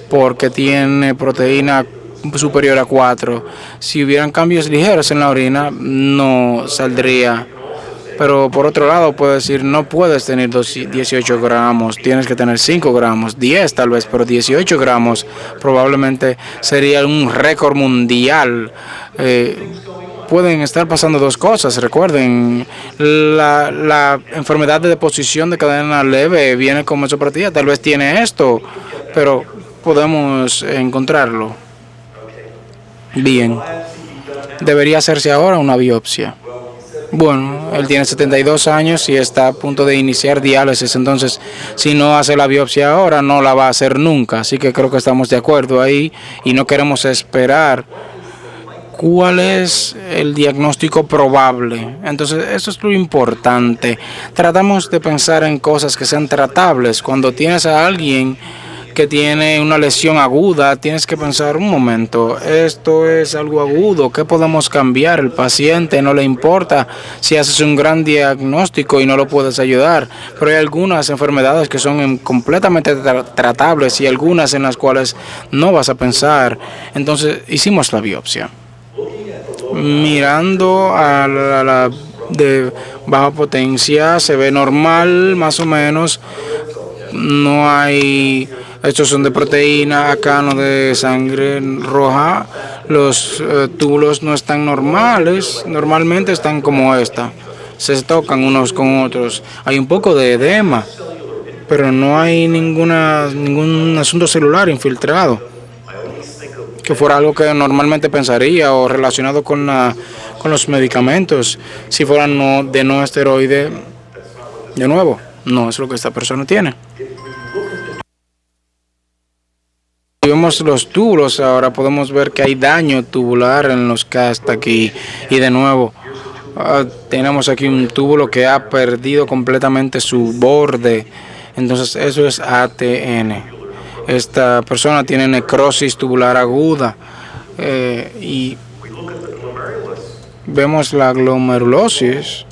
Porque tiene proteína superior a 4. Si hubieran cambios ligeros en la orina, no saldría. Pero por otro lado, puedo decir, no puedes tener 18 gramos, tienes que tener 5 gramos, 10 tal vez, pero 18 gramos probablemente sería un récord mundial. Pueden estar pasando 2 cosas. Recuerden, la enfermedad de deposición de cadena leve viene con mesopatía, tal vez tiene esto, pero podemos encontrarlo. Bien, debería hacerse ahora una biopsia. Bueno, él tiene 72 años y está a punto de iniciar diálisis, entonces si no hace la biopsia ahora, no la va a hacer nunca, así que creo que estamos de acuerdo ahí y no queremos esperar. ¿Cuál es el diagnóstico probable? Entonces, eso es lo importante. Tratamos de pensar en cosas que sean tratables. Cuando tienes a alguien que tiene una lesión aguda, tienes que pensar, un momento, esto es algo agudo, ¿qué podemos cambiar? El paciente no le importa si haces un gran diagnóstico y no lo puedes ayudar, pero hay algunas enfermedades que son completamente tratables y algunas en las cuales no vas a pensar. Entonces, hicimos la biopsia. Mirando a la de baja potencia, se ve normal, más o menos. No hay... Estos son de proteína, acá no de sangre roja. Los túbulos no están normales, normalmente están como esta. Se tocan unos con otros. Hay un poco de edema. pero no hay ningún asunto celular infiltrado, que fuera algo que normalmente pensaría o relacionado con los medicamentos, si fueran de no esteroide. De nuevo, no es lo que esta persona tiene. Si vemos los túbulos, ahora podemos ver que hay daño tubular en los que hasta aquí. Y de nuevo, tenemos aquí un túbulo que ha perdido completamente su borde. Entonces eso es ATN. Esta persona tiene necrosis tubular aguda. Y vemos la glomerulosis.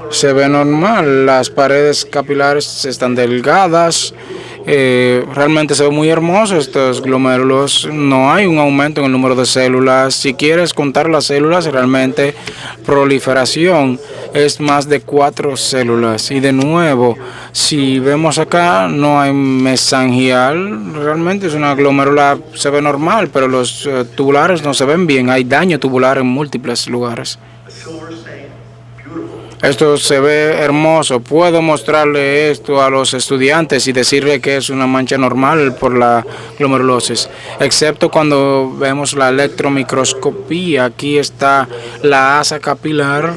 Se ve normal, las paredes capilares están delgadas, realmente se ve muy hermoso estos glomérulos, no hay un aumento en el número de células. Si quieres contar las células, realmente proliferación es más de 4 células. Y de nuevo, si vemos acá, no hay mesangial, realmente es una glomerula, se ve normal, pero los tubulares no se ven bien, hay daño tubular en múltiples lugares. Esto se ve hermoso. Puedo mostrarle esto a los estudiantes y decirle que es una mancha normal por la glomerulosis, excepto cuando vemos la electromicroscopía. Aquí está la asa capilar,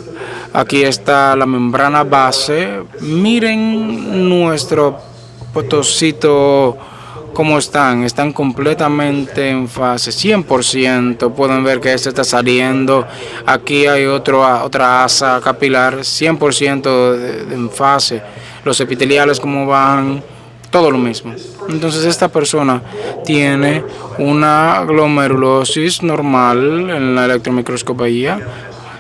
aquí está la membrana base. Miren nuestro potocito. ¿Cómo están? Están completamente en fase, 100%. Pueden ver que este está saliendo. Aquí hay otra asa capilar, 100% en fase. Los epiteliales, ¿cómo van? Todo lo mismo. Entonces esta persona tiene una glomerulosis normal en la electromicroscopía.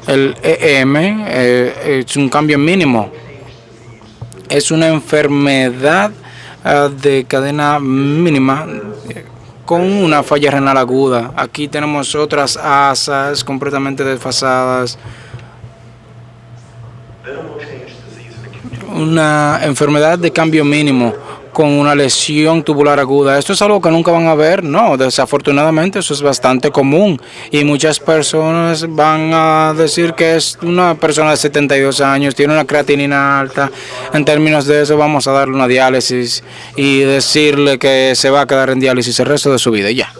El EM es un cambio mínimo. Es una enfermedad de cadena mínima con una falla renal aguda. Aquí tenemos otras asas completamente desfasadas. Una enfermedad de cambio mínimo con una lesión tubular aguda. ¿Esto es algo que nunca van a ver? No, desafortunadamente eso es bastante común y muchas personas van a decir que es una persona de 72 años, tiene una creatinina alta. En términos de eso vamos a darle una diálisis y decirle que se va a quedar en diálisis el resto de su vida y ya.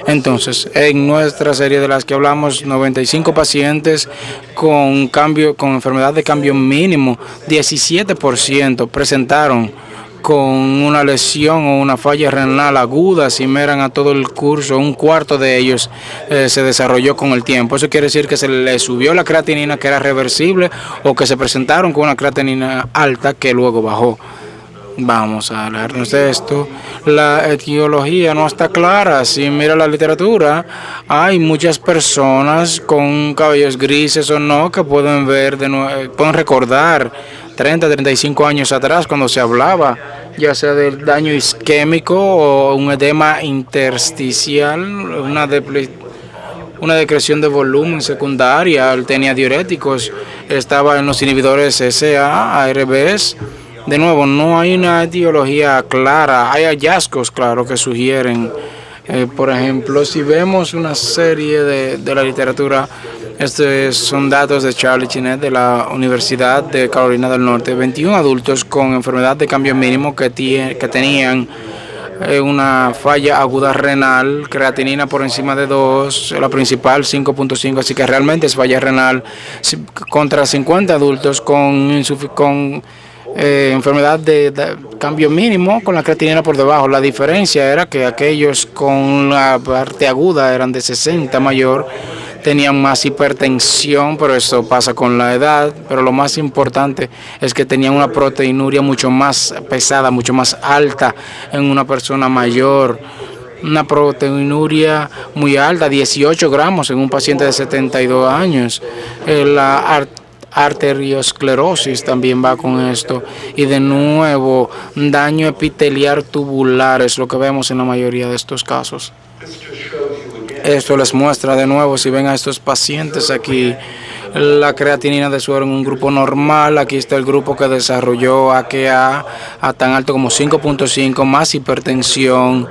Entonces, en nuestra serie de las que hablamos, 95 pacientes con enfermedad de cambio mínimo, 17% presentaron con una lesión o una falla renal aguda. Si miran a todo el curso, un cuarto de ellos se desarrolló con el tiempo. Eso quiere decir que se le subió la creatinina, que era reversible, o que se presentaron con una creatinina alta que luego bajó. Vamos a hablarnos de esto. La etiología no está clara. Si mira la literatura, hay muchas personas con cabellos grises o no que pueden ver pueden recordar 30, 35 años atrás cuando se hablaba ya sea del daño isquémico o un edema intersticial, una decreción de volumen secundaria. Él tenía diuréticos, estaba en los inhibidores SA, ARBs. De nuevo, no hay una etiología clara. Hay hallazgos, claro, que sugieren. Por ejemplo, si vemos una serie de la literatura, estos son datos de Charlie Chinet de la Universidad de Carolina del Norte. 21 adultos con enfermedad de cambio mínimo que tenían una falla aguda renal, creatinina por encima de 2, la principal 5.5, así que realmente es falla renal, contra 50 adultos con enfermedad de cambio mínimo con la creatinina por debajo. La diferencia era que aquellos con la parte aguda eran de 60 mayor, tenían más hipertensión, pero eso pasa con la edad. Pero lo más importante es que tenían una proteinuria mucho más pesada, mucho más alta en una persona mayor. Una proteinuria muy alta, 18 gramos en un paciente de 72 años. La arteriosclerosis también va con esto. Y de nuevo, daño epitelial tubular es lo que vemos en la mayoría de estos casos. Esto les muestra de nuevo, si ven a estos pacientes aquí, la creatinina de suero en un grupo normal. Aquí está el grupo que desarrolló AKA a tan alto como 5.5, más hipertensión,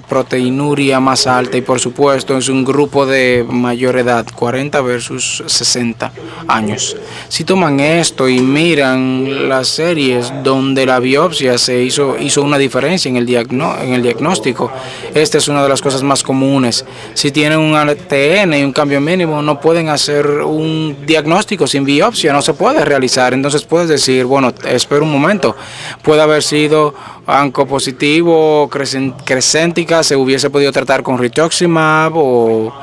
proteinuria más alta, y por supuesto es un grupo de mayor edad, 40 versus 60 años. Si toman esto y miran las series donde la biopsia hizo una diferencia en el diagnóstico, esta es una de las cosas más comunes. Si tienen un ATN y un cambio mínimo, no pueden hacer un diagnóstico sin biopsia, no se puede realizar. Entonces puedes decir, bueno, espera un momento, puede haber sido oncopositivo, crescéntica, se hubiese podido tratar con rituximab o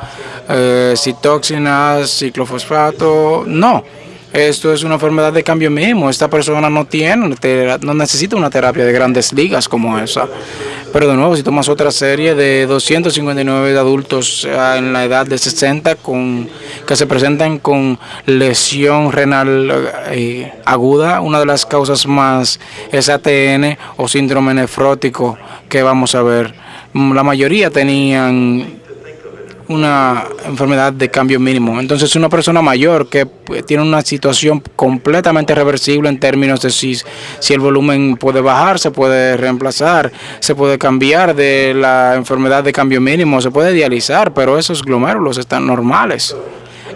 citoxina, ciclofosfato. No. Esto es una enfermedad de cambio mínimo. Esta persona no necesita una terapia de grandes ligas como esa. Pero de nuevo, si tomas otra serie de 259 adultos en la edad de 60 que se presentan con lesión renal aguda, una de las causas más es ATN o síndrome nefrótico que vamos a ver. La mayoría tenían una enfermedad de cambio mínimo. Entonces, una persona mayor que tiene una situación completamente reversible en términos de si el volumen puede bajar, se puede reemplazar, se puede cambiar de la enfermedad de cambio mínimo, se puede dializar, pero esos glomérulos están normales.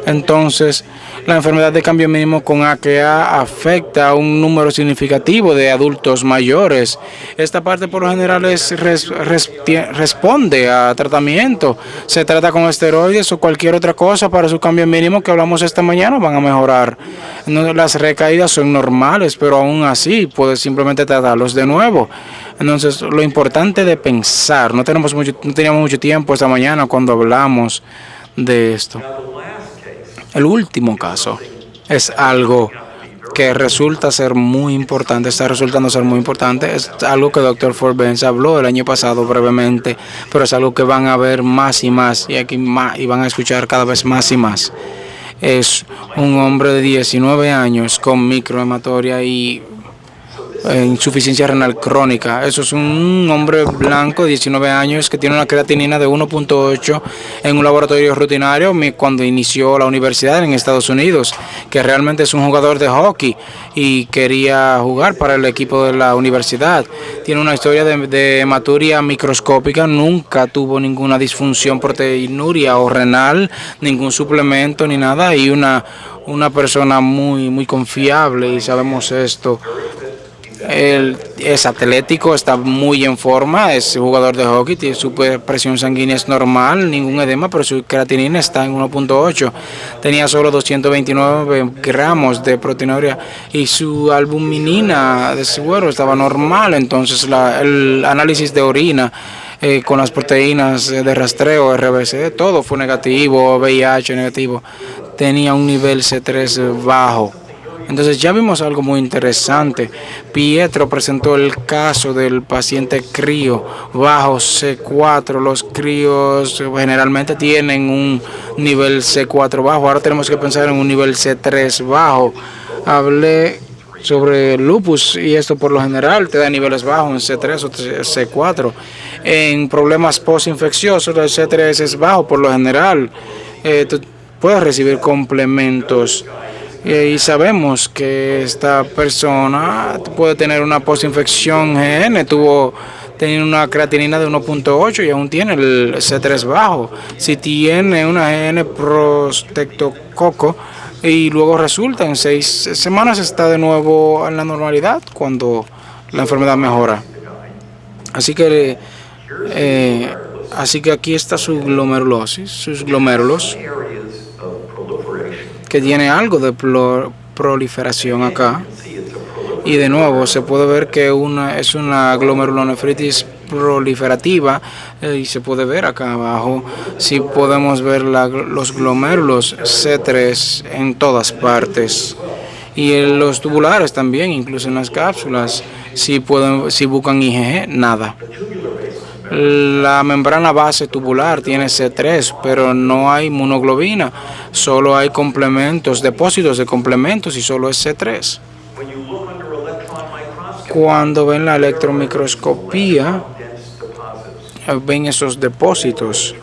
Entonces, la enfermedad de cambio mínimo con AKA afecta a un número significativo de adultos mayores. Esta parte por lo general responde a tratamiento. Se trata con esteroides o cualquier otra cosa para su cambio mínimo que hablamos esta mañana, van a mejorar. Las recaídas son normales, pero aún así puedes simplemente tratarlos de nuevo. Entonces, lo importante de pensar, no teníamos mucho tiempo esta mañana cuando hablamos de esto. El último caso es algo que resulta ser muy importante, está resultando ser muy importante. Es algo que el Dr. Ford Benz habló el año pasado brevemente, pero es algo que van a ver más y más y van a escuchar cada vez más y más. Es un hombre de 19 años con microhematoria y insuficiencia renal crónica. Eso es un hombre blanco de 19 años que tiene una creatinina de 1.8 en un laboratorio rutinario cuando inició la universidad en Estados Unidos, que realmente es un jugador de hockey y quería jugar para el equipo de la universidad. Tiene una historia de hematuria microscópica, nunca tuvo ninguna disfunción proteinuria o renal, ningún suplemento ni nada, y una persona muy confiable, y sabemos esto. Él es atlético, está muy en forma, es jugador de hockey, tiene su presión sanguínea es normal, ningún edema, pero su creatinina está en 1.8. Tenía solo 229 gramos de proteinuria y su albuminina de suero estaba normal. Entonces el análisis de orina con las proteínas de rastreo, RBC, todo fue negativo, VIH negativo. Tenía un nivel C3 bajo. Entonces ya vimos algo muy interesante. Pietro presentó el caso del paciente crío bajo C4. Los críos generalmente tienen un nivel C4 bajo. Ahora tenemos que pensar en un nivel C3 bajo. Hablé sobre lupus y esto por lo general te da niveles bajos en C3 o C4. En problemas postinfecciosos el C3 es bajo por lo general. Tú puedes recibir complementos. Y sabemos que esta persona puede tener una postinfección GN, tenía una creatinina de 1.8 y aún tiene el C3 bajo. Si tiene una GN prostectococo y luego resulta en 6 semanas, está de nuevo en la normalidad cuando la enfermedad mejora. Así que aquí está su glomerulosis, sus glomérulos, que tiene algo de proliferación acá, y de nuevo se puede ver que es una glomerulonefritis proliferativa, y se puede ver acá abajo, si podemos ver los glomérulos C3 en todas partes, y en los tubulares también, incluso en las cápsulas. Si buscan IgG, nada. La membrana base tubular tiene C3, pero no hay monoglobina, solo hay complementos, depósitos de complementos, y solo es C3. Cuando ven la electromicroscopía, ven esos depósitos.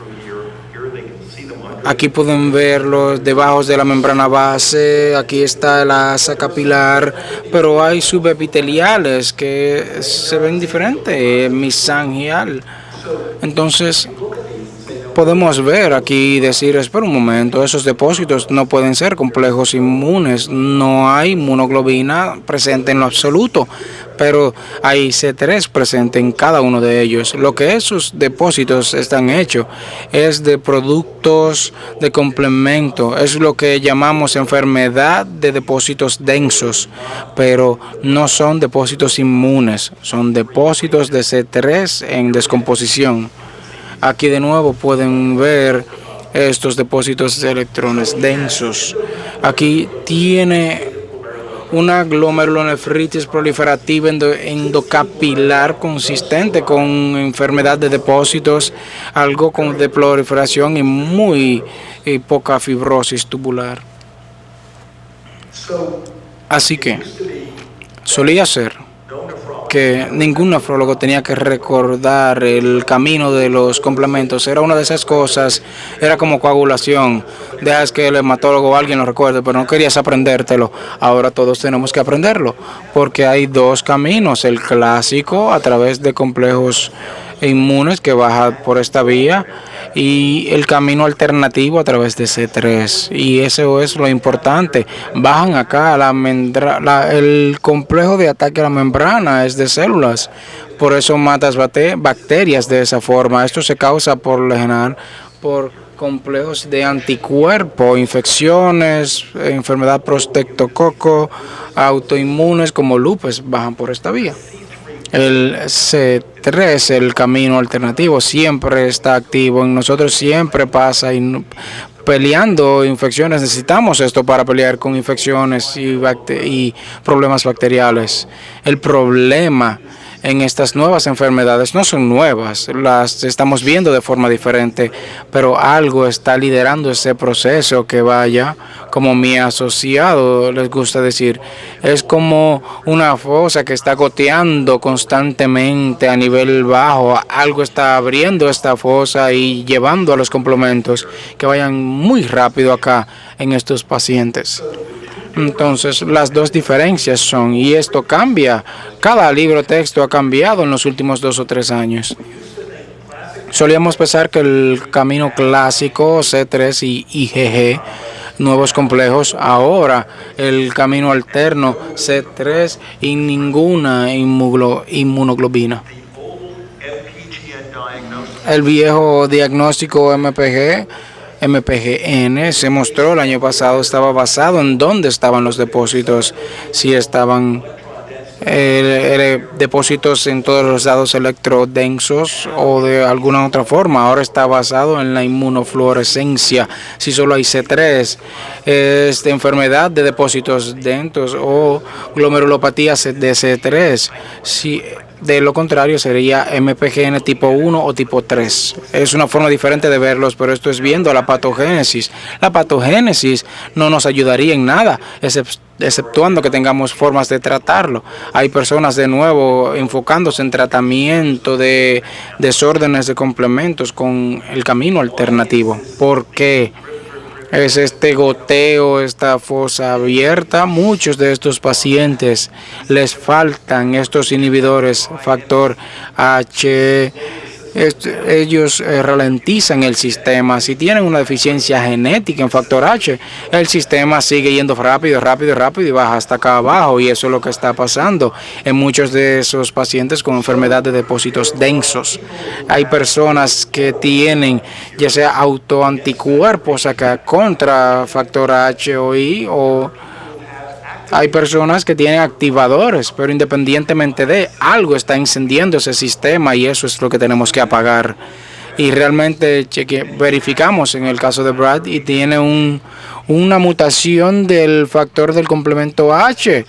Aquí pueden verlos debajo de la membrana base, aquí está la asa capilar, pero hay subepiteliales que se ven diferentes, mesangial. Entonces, podemos ver aquí y decir, espera un momento, esos depósitos no pueden ser complejos inmunes, no hay inmunoglobina presente en lo absoluto, pero hay C3 presente en cada uno de ellos. Lo que esos depósitos están hechos es de productos de complemento, es lo que llamamos enfermedad de depósitos densos, pero no son depósitos inmunes, son depósitos de C3 en descomposición. Aquí de nuevo pueden ver estos depósitos de electrones densos. Aquí tiene una glomerulonefritis proliferativa endocapilar consistente con enfermedad de depósitos, algo de proliferación y muy poca fibrosis tubular. Así que solía ser que ningún nefrólogo tenía que recordar el camino de los complementos. Era una de esas cosas, era como coagulación. Dejas que el hematólogo o alguien lo recuerde, pero no querías aprendértelo. Ahora todos tenemos que aprenderlo, porque hay dos caminos. El clásico, a través de complejos inmunes, que baja por esta vía, y el camino alternativo a través de C3. Y eso es lo importante. Bajan acá el complejo de ataque a la membrana es de células. Por eso matas bacterias de esa forma. Esto se causa por lo general por complejos de anticuerpo, infecciones, enfermedad prostectococo, autoinmunes como lupus, bajan por esta vía. El C3, el camino alternativo, siempre está activo. En nosotros siempre pasa y peleando infecciones. Necesitamos esto para pelear con infecciones y problemas bacteriales. El problema en estas nuevas enfermedades no son nuevas, las estamos viendo de forma diferente, pero algo está liderando ese proceso que vaya, como mi asociado les gusta decir, es como una fosa que está goteando constantemente a nivel bajo, algo está abriendo esta fosa y llevando a los complementos que vayan muy rápido acá en estos pacientes. Entonces, las dos diferencias son, y esto cambia, cada libro texto ha cambiado en los últimos 2 o 3 años. Solíamos pensar que el camino clásico, C3 y IgG, nuevos complejos, ahora el camino alterno, C3 y ninguna inmunoglobina. El viejo diagnóstico MPGN se mostró el año pasado, estaba basado en dónde estaban los depósitos, si estaban depósitos en todos los lados electrodensos o de alguna otra forma. Ahora está basado en la inmunofluorescencia, si solo hay C3, es de enfermedad de depósitos densos o glomerulopatía de C3. Si de lo contrario sería MPGN tipo 1 o tipo 3. Es una forma diferente de verlos, pero esto es viendo la patogénesis. La patogénesis no nos ayudaría en nada, exceptuando que tengamos formas de tratarlo. Hay personas de nuevo enfocándose en tratamiento de desórdenes de complementos con el camino alternativo. ¿Por qué? Es este goteo, esta fosa abierta. Muchos de estos pacientes les faltan estos inhibidores, factor H. Ellos ralentizan el sistema. Si tienen una deficiencia genética en factor H, el sistema sigue yendo rápido y baja hasta acá abajo, y eso es lo que está pasando en muchos de esos pacientes con enfermedad de depósitos densos. Hay personas que tienen ya sea autoanticuerpos acá contra factor H o I, o hay personas que tienen activadores, pero independientemente de algo está encendiendo ese sistema, y eso es lo que tenemos que apagar. Y realmente verificamos en el caso de Brad y tiene una mutación del factor del complemento H.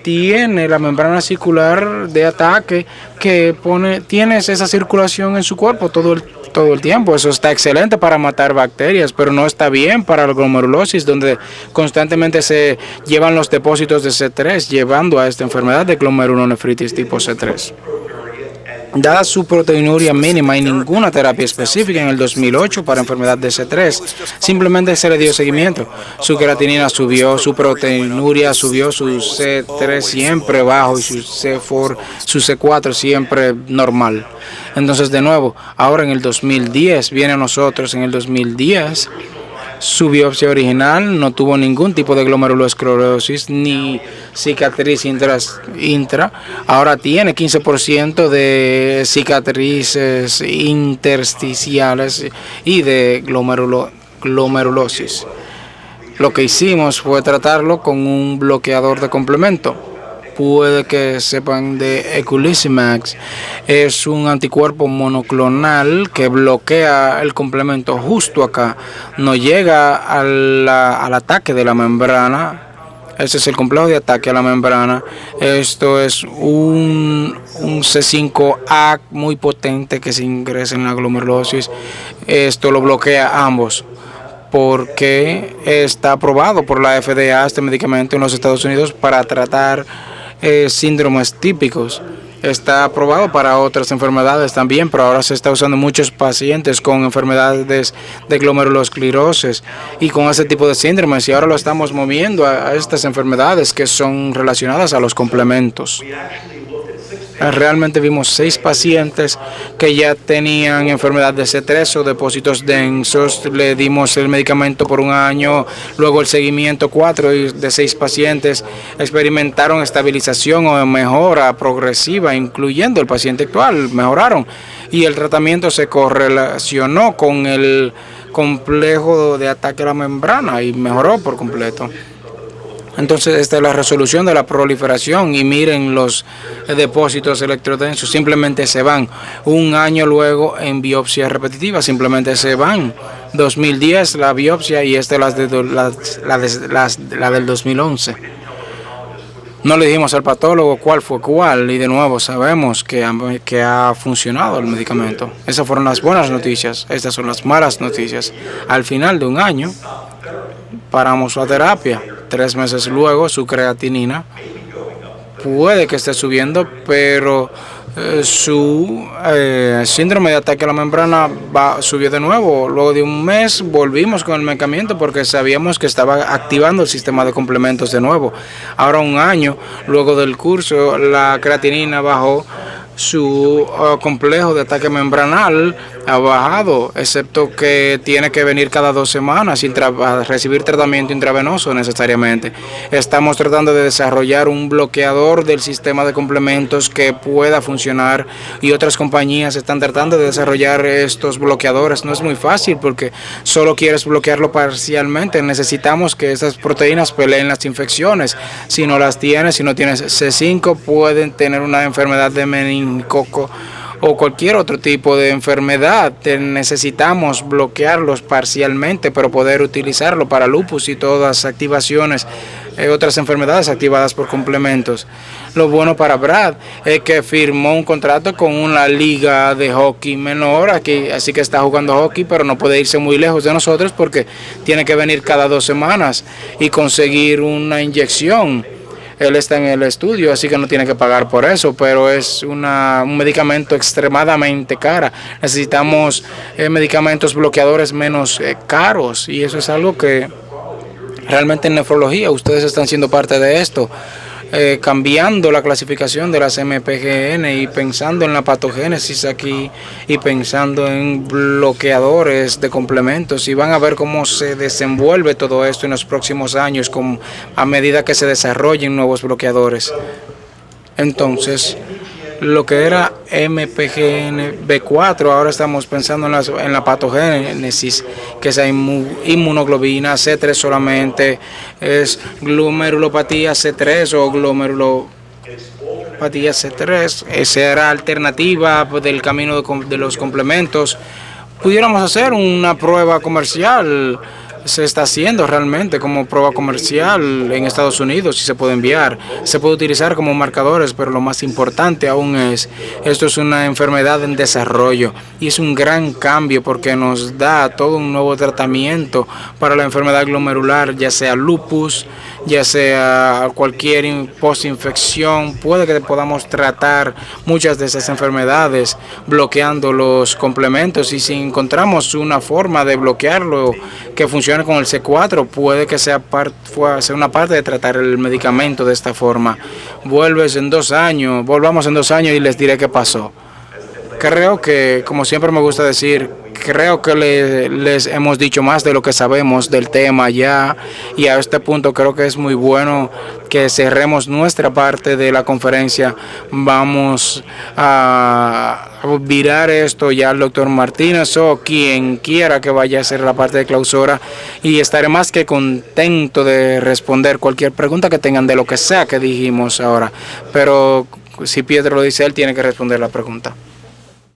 Tiene la membrana circular de ataque que tiene esa circulación en su cuerpo todo el tiempo. Eso está excelente para matar bacterias, pero no está bien para la glomerulosis, donde constantemente se llevan los depósitos de C3, llevando a esta enfermedad de glomerulonefritis tipo C3. Dada su proteinuria mínima y ninguna terapia específica en el 2008 para enfermedad de C3, simplemente se le dio seguimiento. Su creatinina subió, su proteinuria subió, su C3 siempre bajo y su C4 siempre normal. Entonces, de nuevo, ahora en el 2010, viene a nosotros en el 2010, su biopsia original no tuvo ningún tipo de glomerulosclerosis ni cicatriz intra. Ahora tiene 15% de cicatrices intersticiales y de glomerulosis. Lo que hicimos fue tratarlo con un bloqueador de complemento. Puede que sepan de Eculizumab. Es un anticuerpo monoclonal que bloquea el complemento justo acá. No llega al ataque de la membrana. Ese es el complejo de ataque a la membrana. Esto es un C5A muy potente que se ingresa en la glomerulosis. Esto lo bloquea ambos, porque está aprobado por la FDA este medicamento en los Estados Unidos para tratar síndromes típicos. Está aprobado para otras enfermedades también, pero ahora se está usando en muchos pacientes con enfermedades de glomerulosclerosis y con ese tipo de síndromes, y ahora lo estamos moviendo a estas enfermedades que son relacionadas a los complementos. Realmente vimos 6 pacientes que ya tenían enfermedad de C3 o depósitos densos. Le dimos el medicamento por un año, luego el seguimiento 4 de 6 pacientes experimentaron estabilización o mejora progresiva, incluyendo el paciente actual, mejoraron. Y el tratamiento se correlacionó con el complejo de ataque a la membrana y mejoró por completo. Entonces, esta es la resolución de la proliferación, y miren los depósitos electrodensos, simplemente se van. Un año luego en biopsia repetitiva, simplemente se van. 2010 la biopsia y esta es la del 2011. No le dijimos al patólogo cuál fue cuál, y de nuevo sabemos que ha funcionado el medicamento. Esas fueron las buenas noticias, estas son las malas noticias. Al final de un año paramos la terapia. 3 meses luego su creatinina puede que esté subiendo, pero su síndrome de ataque a la membrana subió de nuevo. Luego de un mes volvimos con el medicamento porque sabíamos que estaba activando el sistema de complementos de nuevo. Ahora, un año luego del curso, la creatinina bajó, su complejo de ataque membranal ha bajado, excepto que tiene que venir cada 2 semanas a recibir tratamiento intravenoso necesariamente. Estamos tratando de desarrollar un bloqueador del sistema de complementos que pueda funcionar, y otras compañías están tratando de desarrollar estos bloqueadores. No es muy fácil porque solo quieres bloquearlo parcialmente. Necesitamos que esas proteínas peleen las infecciones. Si no las tienes, si no tienes C5, pueden tener una enfermedad de meningococo o cualquier otro tipo de enfermedad. Necesitamos bloquearlos parcialmente, pero poder utilizarlo para lupus y todas las activaciones, otras enfermedades activadas por complementos. Lo bueno para Brad es que firmó un contrato con una liga de hockey menor aquí, así que está jugando hockey, pero no puede irse muy lejos de nosotros porque tiene que venir cada 2 semanas y conseguir una inyección. Él está en el estudio, así que no tiene que pagar por eso, pero es un medicamento extremadamente caro. Necesitamos medicamentos bloqueadores menos caros, y eso es algo que realmente en nefrología ustedes están siendo parte de esto, cambiando la clasificación de las MPGN y pensando en la patogénesis aquí y pensando en bloqueadores de complementos, y van a ver cómo se desenvuelve todo esto en los próximos años a medida que se desarrollen nuevos bloqueadores. Entonces, lo que era MPGN B4, ahora estamos pensando en la patogénesis, que es inmunoglobina C3 solamente, es glomerulopatía C3 o glomerulopatía C3. Esa era alternativa del camino de los complementos. Pudiéramos hacer una prueba comercial se está haciendo realmente como prueba comercial en Estados Unidos y se puede enviar, se puede utilizar como marcadores, pero lo más importante aún es, esto es una enfermedad en desarrollo y es un gran cambio porque nos da todo un nuevo tratamiento para la enfermedad glomerular, ya sea lupus, ya sea cualquier postinfección, puede que podamos tratar muchas de esas enfermedades bloqueando los complementos y si encontramos una forma de bloquearlo que funcione con el C4, puede que sea una parte de tratar el medicamento de esta forma. Volvamos en 2 años y les diré qué pasó. Creo que, como siempre me gusta decir, creo que les hemos dicho más de lo que sabemos del tema ya y a este punto creo que es muy bueno que cerremos nuestra parte de la conferencia. Vamos a virar esto ya al doctor Martínez o quien quiera que vaya a hacer la parte de clausura y estaré más que contento de responder cualquier pregunta que tengan de lo que sea que dijimos ahora. Pero si Pietro lo dice, él tiene que responder la pregunta.